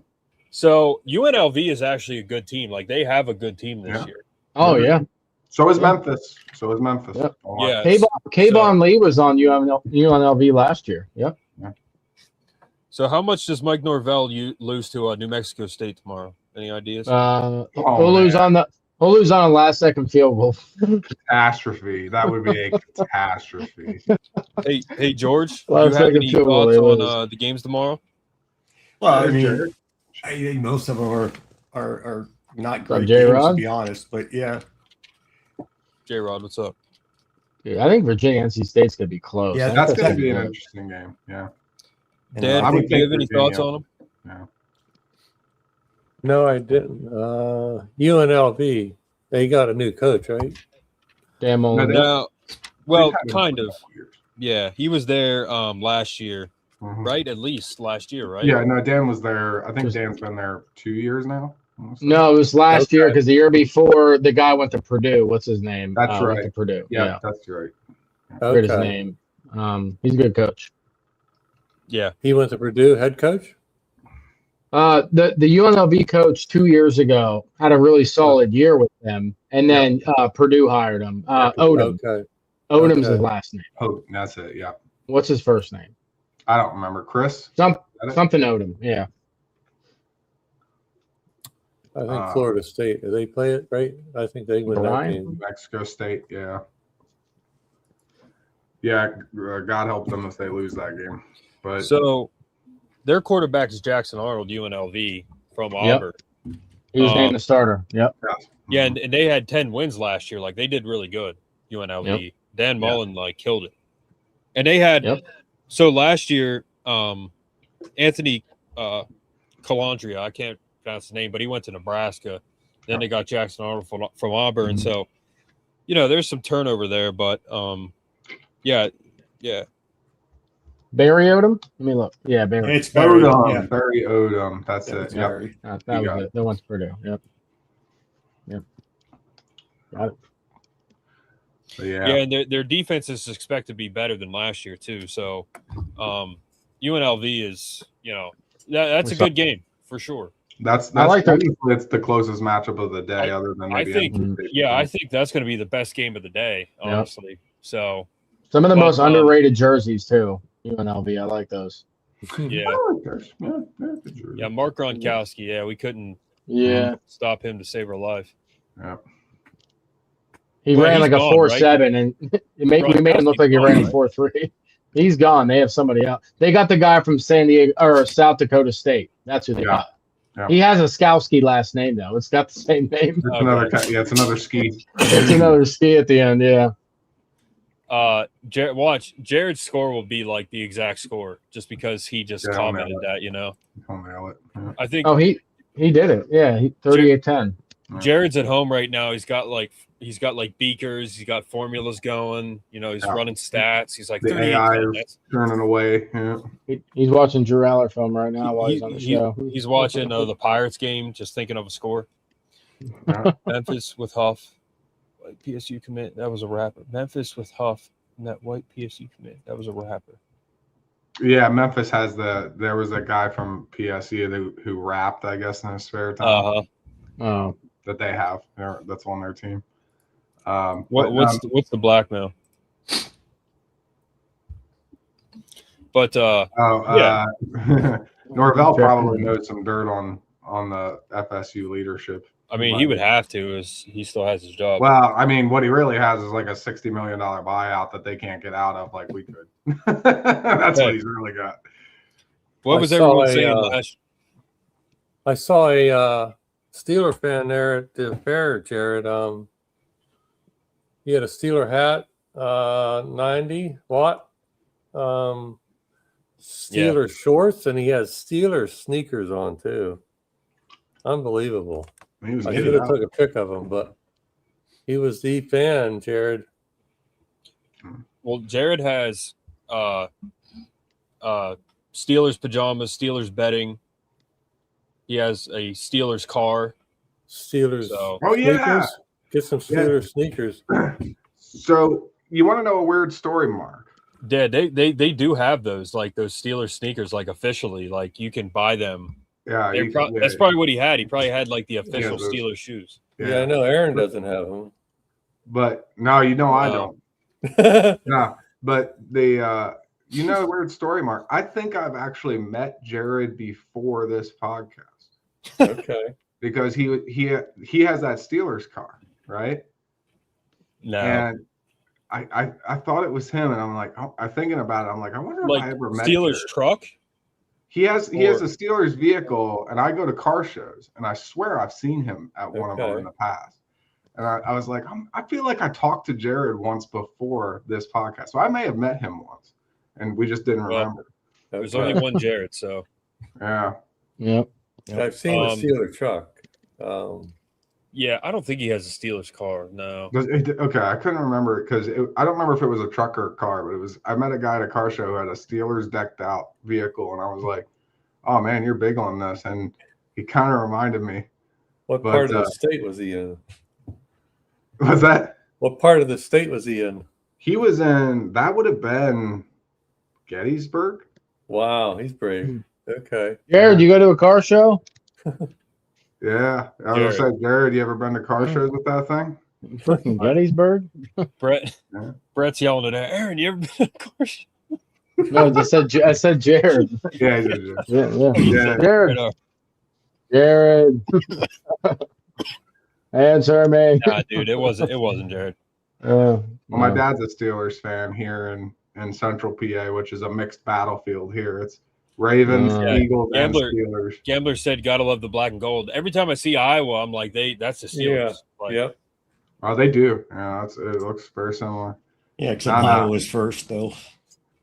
So UNLV is actually a good team. Like they have a good team this year. Oh yeah. So is Memphis. Yep. Yeah. Kayvon Lee was on UNLV last year. Yep. Yeah. So how much does Mike Norvell lose to New Mexico State tomorrow? Any ideas? We'll lose on a last-second field goal. Catastrophe. That would be a catastrophe. Hey, George, do you have any thoughts on the games tomorrow? Well, I mean, I think most of them are not great games, to be honest. But yeah. J-Rod, what's up? Dude, I think Virginia NC State's gonna be close. Yeah, that's gonna be an interesting game. Yeah. Dan, do you have any thoughts on them? Yeah. No, I didn't. UNLV, they got a new coach, right? Dan Mullen. No, well, kind of. Yeah, he was there last year, right? At least last year, right? Yeah, no, Dan was there. I think Dan's been there 2 years now. No, it was last year because the year before the guy went to Purdue. What's his name? That's right. Went to Purdue. Yeah, that's right. Forget his name. He's a good coach. Yeah, he went to Purdue, head coach. The UNLV coach 2 years ago had a really solid year with them, and then Purdue hired him. Odom. Okay. Odom's his last name. Oh, that's it. Yeah. What's his first name? I don't remember. Chris? Something Odom. Yeah. I think Florida State. Do they play it right? I think they win that game. New Mexico State. Yeah. Yeah. God help them if they lose that game. But so their quarterback is Jackson Arnold, UNLV from Auburn. He was named the starter. Yep. Yeah, and they had 10 wins last year. Like they did really good. UNLV. Yep. Dan Mullen killed it, and they had. Yep. So last year, Anthony Calandria, I can't pronounce the name, but he went to Nebraska. Then they got Jackson Arnold from Auburn. So, there's some turnover there, but yeah. Barry Odom? Let me look. Yeah, Barry. It's Barry Odom. Yeah. Barry Odom. That's it. Yep. That was it. They went to Purdue. Yep. Got it. Yeah, and their defense is expected to be better than last year too. So, UNLV is, that's a good game for sure. That's it's the closest matchup of the day, other than maybe I think that's going to be the best game of the day, honestly. Yep. So some of the most underrated jerseys too. UNLV, I like those. Yeah, yeah. Mark Gronkowski. Yeah, we couldn't. Stop him to save our life. Yeah. He ran like a 4.7, and we made him look like he ran a 4.3. He's gone. They have somebody else. They got the guy from South Dakota State. That's who they got. Yeah. He has a Skowski last name though. It's got the same name. It's another ski. It's another ski at the end. Yeah. Watch Jared's score will be like the exact score, just because he just commented that. I'll nail it. Yeah. I think. Oh, he did it. Yeah, 38-10. Jared's at home right now. He's got like beakers. He's got formulas going. He's running stats. He's like the AI is turning away. Yeah. He's watching Drew Aller film right now while he's on the show. He's watching the Pirates game, just thinking of a score. Memphis with Huff, white PSU commit. That was a rapper. Memphis with Huff and that white PSU commit. That was a rapper. Yeah, Memphis has there was a guy from PSU who rapped, I guess, in his spare time. Oh. That they have. That's on their team. What's the blackmail? But Norvell probably knows some dirt on the FSU leadership. I mean, he would have to, as he still has his job. Well, I mean, what he really has is like a $60 million buyout that they can't get out of, like we could. That's what he's really got. What was everyone saying last? I saw a Steeler fan there at the fair, Jared. He had a Steeler hat, 90 watt, Steeler shorts, and he has Steeler sneakers on too. Unbelievable. I should have took a pic of him, but he was the fan, Jared. Well, Jared has Steelers pajamas, Steelers bedding. He has a Steelers car. Sneakers. Get some Steelers sneakers. So you want to know a weird story, Mark? Yeah, they do have those, like those Steelers sneakers, like officially, like you can buy them. Yeah, that's probably what he had. He probably had like the official Steelers shoes. Yeah, I know Aaron doesn't have them. But no, I don't. No, but the a weird story, Mark. I think I've actually met Jared before this podcast. Okay. Because he has that Steelers car, right? No. And I thought it was him, and I'm like, I'm thinking about it. I'm like, I wonder if I ever met Steelers Jared. Truck. He has a Steelers vehicle, and I go to car shows, and I swear I've seen him at one of them in the past. And I was like, I feel like I talked to Jared once before this podcast, so I may have met him once, and we just didn't remember. There's only one Jared, so yeah. Yep. I've seen the Steeler truck. Yeah, I don't think he has a Steelers car. No. Okay, I couldn't remember it because I don't remember if it was a truck or a car, but it was. I met a guy at a car show who had a Steelers decked out vehicle, and I was like, "Oh man, you're big on this." And he kind of reminded me. What part of the state was he in? Was that? What part of the state was he in? He was in. That would have been Gettysburg. Wow, he's brave. Okay. Jared, you go to a car show? Yeah, I was gonna say, Jared, you ever been to car shows with that thing? Freaking Gettysburg. Brett's yelling at Aaron. You ever been to a car show? No, I said Jared. Yeah, yeah. Jared. Answer me. Nah, dude, it wasn't Jared. Well, my dad's a Steelers fan here in Central PA, which is a mixed battlefield here. It's Ravens, Eagles, and Steelers. Gambler said, "Gotta love the black and gold." Every time I see Iowa, I'm like, that's the Steelers. Yep. Oh, they do. Yeah, it looks very similar. Yeah, except Iowa was first, though.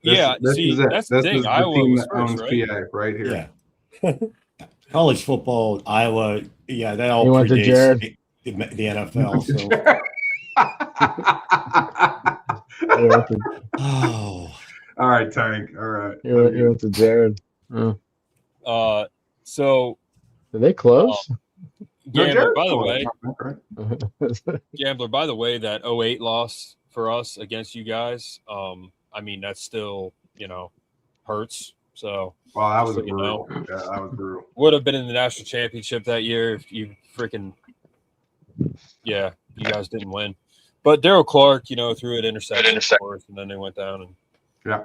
That's the thing. Iowa was first, right? PA right here. Yeah. College football, Iowa. Yeah, that all went to Jared. The NFL. So. Oh. All right, Tank. All right. You went to Jared. So did they close? Gambler, by the way, that 08 loss for us against you guys. I mean, that still, hurts. So, Well, that was so brutal. Yeah, that was brutal. Would have been in the national championship that year if you freaking, you guys didn't win. But Daryl Clark, threw an interception for us, and then they went down. And yeah,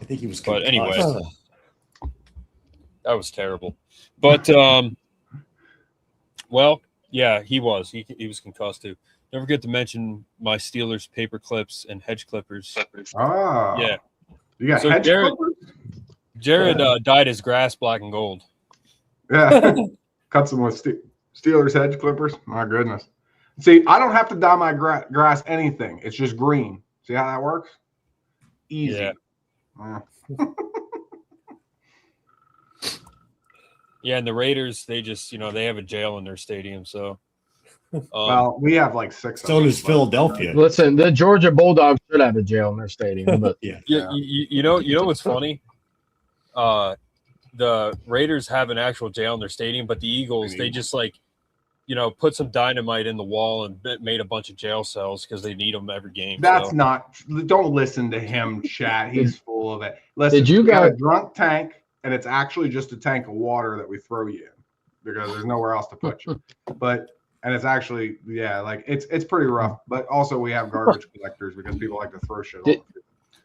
I think he was. But concussed. anyway, that was terrible. But well, yeah, he was. He was concussed too. Don't forget to mention my Steelers paper clips and hedge clippers. Ah, Yeah. You got So hedge clippers? Jared dyed his grass black and gold. Yeah, cut some with Steelers hedge clippers. My goodness. See, I don't have to dye my grass anything. It's just green. See how that works? Easy. Yeah. Yeah, and the Raiders, they just, they have a jail in their stadium, so. Well, we have like 6. So does Philadelphia. Listen, the Georgia Bulldogs should have a jail in their stadium, but Yeah. You know what's funny? The Raiders have an actual jail in their stadium, but the Eagles, they just put some dynamite in the wall and made a bunch of jail cells because they need them every game. That's not. Don't listen to him, chat. He's full of it. Listen, Did you we got guys- a drunk tank, and it's actually just a tank of water that we throw you in because there's nowhere else to put you. And it's actually, it's pretty rough. But also we have garbage collectors because people like to throw shit.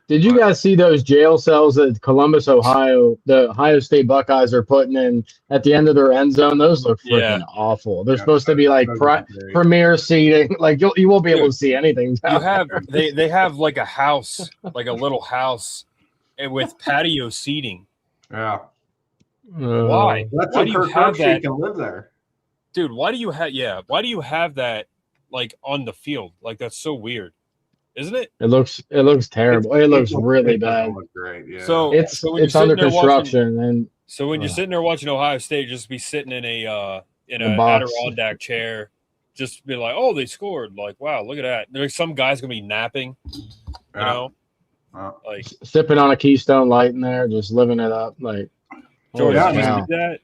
Did you guys see those jail cells that Columbus, Ohio, the Ohio State Buckeyes are putting in at the end of their end zone? Those look freaking awful. They're supposed to be like premier seating. Like you won't be able to see anything. They have like a house, like a little house, and with patio seating. Yeah. Why? That's why do you have that? Can live there, dude. Why do you have? Why do you have that like on the field? Like that's so weird. Isn't it? It looks terrible. It looks really bad. Look great, yeah. So it's under construction, and so when you're sitting there watching Ohio State, just be sitting in a Adirondack chair, just be like, oh, they scored. Like, wow, look at that. There's some guy's gonna be napping, like sipping on a Keystone Light in there, just living it up. Like, George,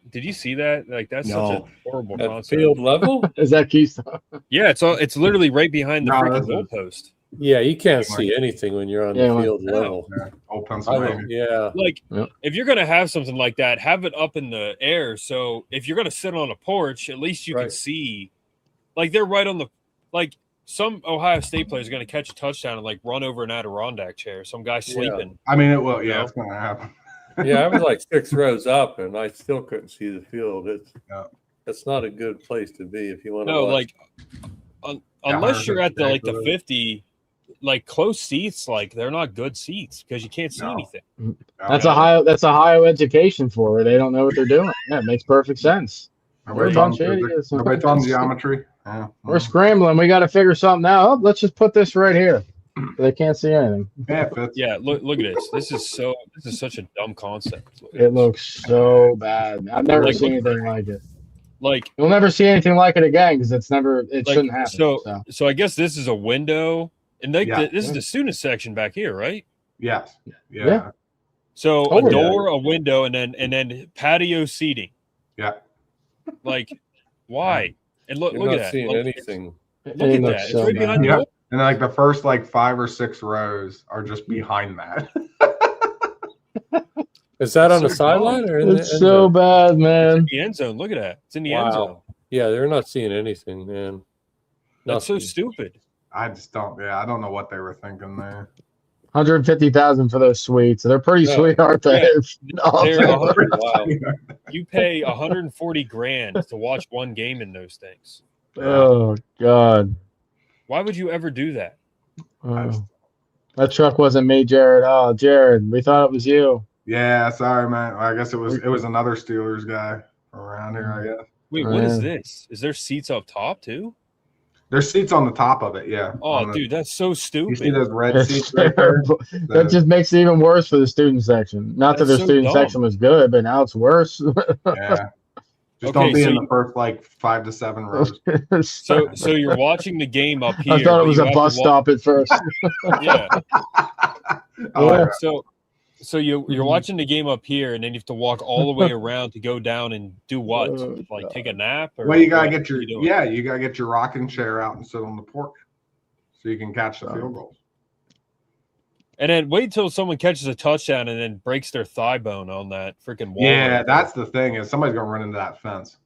did you see that? Like, that's such a horrible concept. Field level? Is that Keystone? Yeah, it's literally right behind the freaking goalpost. Yeah, you can't see anything when you're on the field level. Yeah. Old Pennsylvania. Like, if you're going to have something like that, have it up in the air. So if you're going to sit on a porch, at least you can see. Like, they're right on the – like, some Ohio State players are going to catch a touchdown and, like, run over an Adirondack chair. Some guy sleeping. I mean, it will. Yeah, it's going to happen. Yeah, I was like 6 rows up, and I still couldn't see the field. It's not a good place to be if you want to watch. Like, unless you're at the 50 – like close seats, like they're not good seats because you can't see anything. That's Ohio education for her. They don't know what they're doing. Yeah, it makes perfect sense. We're a bunch of idiots. Nobody taught them geometry. Yeah. We're scrambling. We got to figure something out. Oh, let's just put this right here. They can't see anything. Yeah, look at this. This is such a dumb concept. It looks so bad. I've never seen anything like it. Like you'll never see anything like it again because it shouldn't happen. So I guess this is a window. And this is the student section back here, right? Yes. Yeah. So a door, a window, and then patio seating. Yeah. Like, why? And look You're at not that. seeing anything. Look at that. So it's right behind you. the And like the first 5 or 6 rows are just behind that. Is that on the sideline or in it's so bad, man? the end zone. Look at that. It's in the end zone. Yeah, they're not seeing anything, man. That's so stupid. I just don't. Yeah, I don't know what they were thinking there. 150,000 for those suites. They're pretty sweet, aren't they? Wow. You pay 140 grand to watch one game in those things. Oh God! Why would you ever do that? That truck wasn't me, Jared. Oh, Jared, we thought it was you. Yeah, sorry, man. I guess it was another Steelers guy around here. I guess. Wait, what is this? Is there seats up top too? There's seats on the top of it, yeah. Oh, dude, that's so stupid. You see those red seats right there? That just makes it even worse for the student section. Not that the student section was good, but now it's worse. Yeah. Just don't be in the first 5 to 7 rows. So you're watching the game up here. I thought it was a bus stop at first. Yeah. So you're watching the game up here, and then you have to walk all the way around to go down and do what? Like take a nap? Or well, you gotta get your rocking chair out and sit on the porch. so you can catch the field goals. And then wait till someone catches a touchdown and then breaks their thigh bone on that freaking wall. Yeah, that's the thing is somebody's going to run into that fence.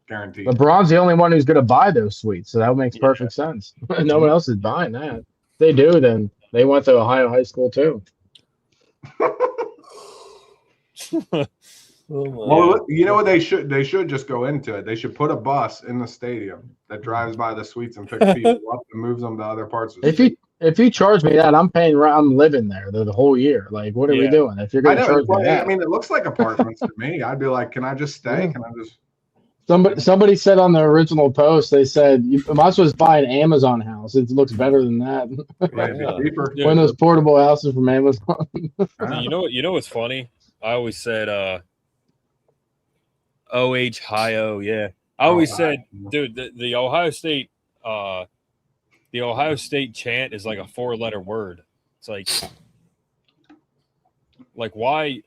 Guaranteed. LeBron's the only one who's going to buy those suites, so that makes perfect sense. No one else is buying that. If they do, then they went to Ohio high school too. Well, you know what they should? They should just go into it. They should put a bus in the stadium that drives by the suites and picks people up and moves them to other parts of the state. If you charge me that, I'm paying. I'm living there the whole year. Like, what are we doing? If you're going to charge me that, I mean, it looks like apartments to me. I'd be like, can I just stay? Can I just? Somebody said on the original post, they said you might as well just buy an Amazon house. It looks better than that. Cheaper. One of those portable houses from Amazon. You know what's funny? I always said Ohio, yeah. I always said, dude, the Ohio State chant is like a 4-letter word. It's like why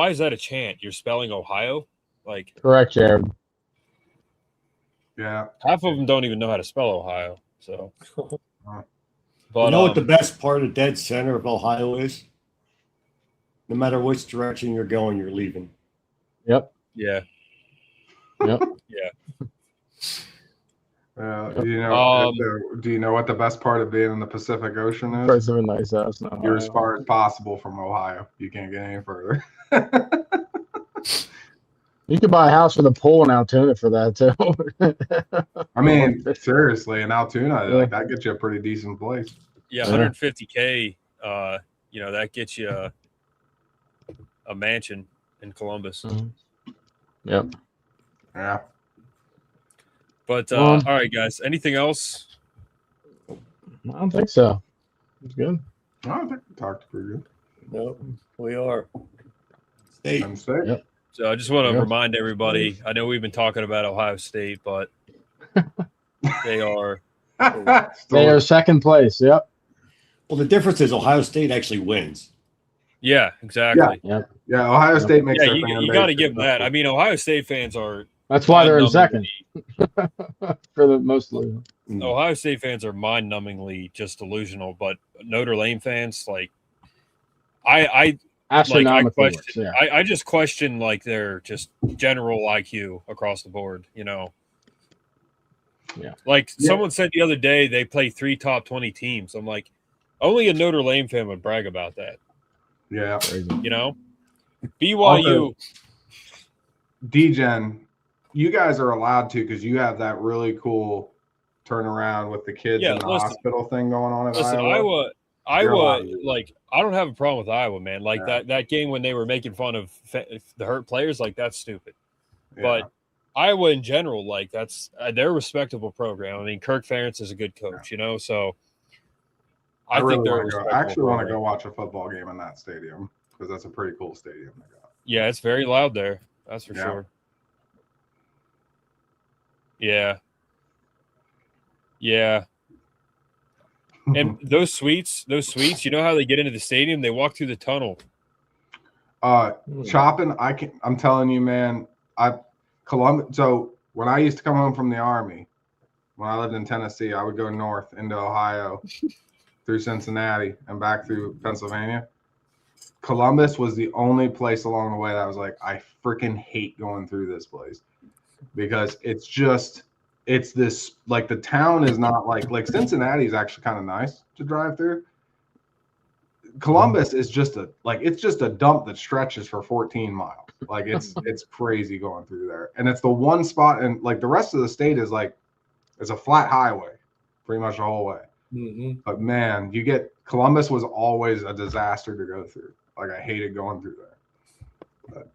is that a chant? You're spelling Ohio? Like correct, Jared. Yeah. Half of them don't even know how to spell Ohio. So But you know what the best part of dead center of Ohio is? No matter which direction you're going, you're leaving. Yep. Yeah. Yep. Yeah. Do you know what the best part of being in the Pacific Ocean is? Price of a nice house. You're as far as possible from Ohio. You can't get any further. You could buy a house with a pool in Altoona for that too. I mean, seriously, in Altoona, like that gets you a pretty decent place. Yeah, $150K. That gets you a mansion in Columbus. Mm-hmm. Yep. Yeah. But all right, guys. Anything else? I don't think so. It's good. I think we talked pretty good. No, we are. State. Yep. So I just want to remind everybody. I know we've been talking about Ohio State, but they are second place. Yep. Well, the difference is Ohio State actually wins. Yeah, exactly. Yeah. Yeah. Ohio State makes. Yeah, you got to give them that. I mean, Ohio State fans are. That's why they're in second. For the mostly. Ohio State fans are mind-numbingly just delusional, but Notre Dame fans, like, I question. I just question like their just general IQ across the board. Yeah. Like someone said the other day, they play 3 top 20 teams. I'm like, only a Notre Dame fan would brag about that. Yeah. BYU. Also, DGen, you guys are allowed to because you have that really cool turnaround with the kids in the hospital thing going on in Iowa. Iowa, like, I don't have a problem with Iowa, man. Like that game when they were making fun of the hurt players, like that's stupid. Yeah. But Iowa in general, like that's they're a respectable program. I mean, Kirk Ferentz is a good coach, so I think they're. I actually want to go watch a football game in that stadium because that's a pretty cool stadium they got. Yeah, it's very loud there. That's for sure. Yeah. Yeah. And those suites, you know how they get into the stadium? They walk through the tunnel. Chopping, I'm telling you, man, so when I used to come home from the Army, when I lived in Tennessee, I would go north into Ohio through Cincinnati and back through Pennsylvania. Columbus was the only place along the way that I was like, I freaking hate going through this place because it's this, like, the town is not like Cincinnati is actually kind of nice to drive through. Columbus is just a dump that stretches for 14 miles. Like it's crazy going through there. And it's the one spot, and like the rest of the state is like, it's a flat highway pretty much the whole way. Mm-hmm. But man, Columbus was always a disaster to go through. Like I hated going through there. But,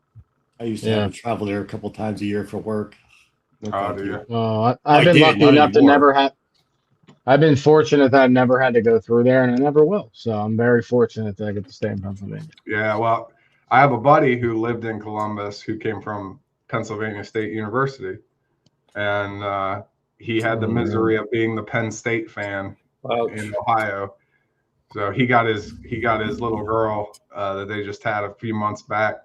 I used to have to travel there a couple times a year for work. Oh, do you? I've been lucky enough to never have. I've been fortunate that I've never had to go through there, and I never will. So I'm very fortunate that I get to stay in Pennsylvania. Yeah, well, I have a buddy who lived in Columbus who came from Pennsylvania State University, and he had the misery of being the Penn State fan in Ohio. So he got his little girl that they just had a few months back.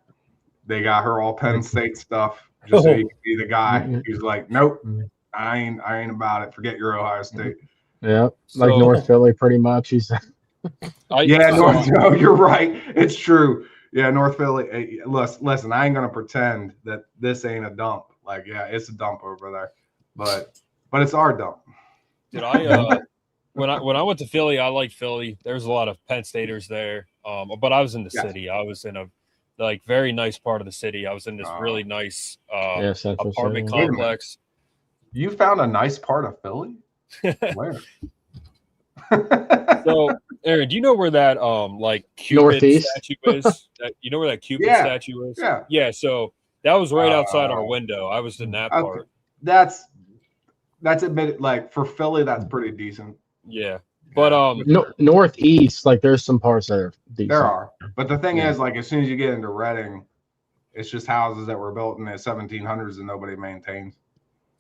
They got her all Penn State stuff just so he could be the guy. He's like, nope, I ain't about it. Forget your Ohio State. Yeah, So, like North Philly, pretty much. North. No, you're right. It's true. Yeah, North Philly. Hey, listen, I ain't gonna pretend that this ain't a dump. Like, yeah, it's a dump over there, but it's our dump. Did I? When I went to Philly, I liked Philly. There's a lot of Penn Staters there, but I was in the city. I was in a very nice part of the city. I was in this really nice apartment complex. You found a nice part of Philly? Where? So, Aaron, do you know where that Cupid Northeast statue is? You know where that Cupid statue is? Yeah. So that was right outside our window. I was in that part. That's admitted. Like for Philly, that's pretty decent. Yeah, but Northeast, like there's some parts that are decent. There are, but the thing is, like as soon as you get into Reading, it's just houses that were built in the 1700s and nobody maintains.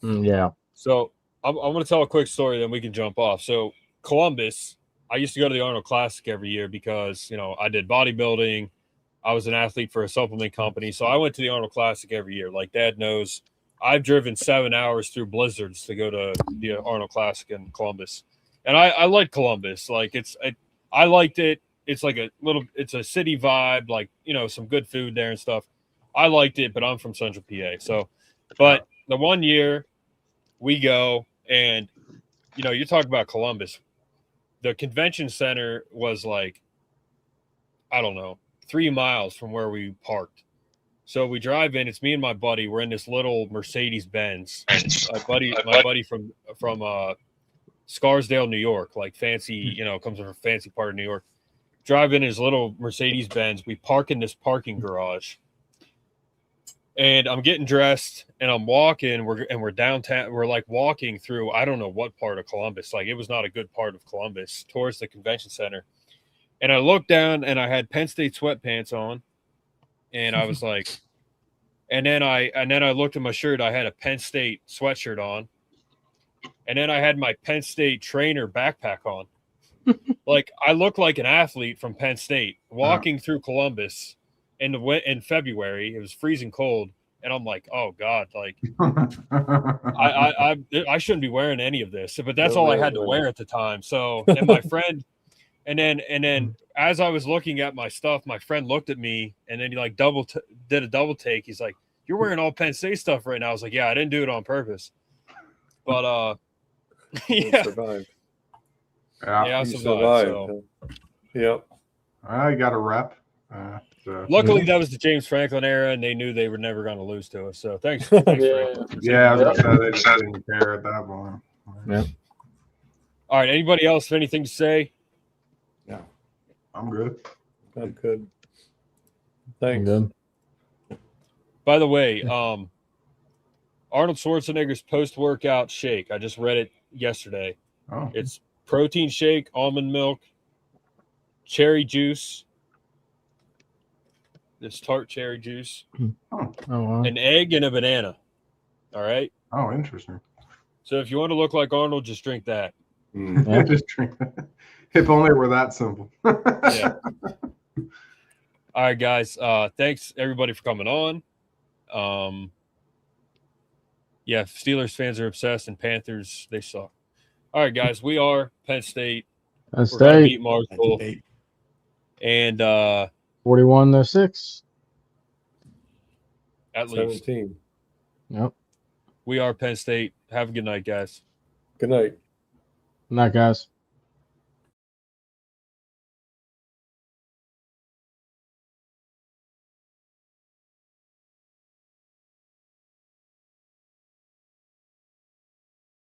Yeah. So I'm going to tell a quick story, then we can jump off. So Columbus, I used to go to the Arnold Classic every year because I did bodybuilding. I was an athlete for a supplement company, so I went to the Arnold Classic every year. Like Dad knows, I've driven 7 hours through blizzards to go to the Arnold Classic in Columbus. And I like Columbus. Like I liked it. It's like it's a city vibe, like, some good food there and stuff. I liked it, but I'm from Central PA. So, but the one year we go and, you talk about Columbus, the convention center was like, I don't know, 3 miles from where we parked. So we drive in, it's me and my buddy. We're in this little Mercedes Benz. My buddy from Scarsdale, New York, like fancy, comes from a fancy part of New York. Drive in his little Mercedes Benz. We park in this parking garage. And I'm getting dressed and I'm walking. We're downtown. We're like walking through, I don't know what part of Columbus. Like it was not a good part of Columbus, towards the convention center. And I looked down and I had Penn State sweatpants on. And I was like, and then I looked at my shirt. I had a Penn State sweatshirt on. And then I had my Penn State trainer backpack on. Like I look like an athlete from Penn State walking through Columbus in February. It was freezing cold, and I'm like, oh God, like I shouldn't be wearing any of this, but that's all I had to wear at the time. So, and my friend, and then as I was looking at my stuff, my friend looked at me, and then he like did a double take. He's like, "You're wearing all Penn State stuff right now." I was like, "Yeah, I didn't do it on purpose," but yeah. Survived. Yeah, I survived. So. Yep. I got a rep. Luckily, that was the James Franklin era, and they knew they were never going to lose to us. So thanks. Yeah, I was gonna say they just didn't care at that point. Yeah. All right. Anybody else have anything to say? Yeah, I'm good. I'm good. Thanks. I'm good. By the way, Arnold Schwarzenegger's post-workout shake. I just read it yesterday. Oh. It's protein shake, almond milk, cherry juice, this tart cherry juice, wow. an egg, and a banana. All right. Oh, interesting. So if you want to look like Arnold, just drink that. Just drink that. If only it were that simple. Yeah. All right, guys. Thanks everybody for coming on. Yeah, Steelers fans are obsessed, and Panthers, they suck. All right, guys, we are Penn State. Penn We're going to State. beat Marshall. And 41-6. At least. 17. Yep. We are Penn State. Have a good night, guys. Good night. Good night, guys.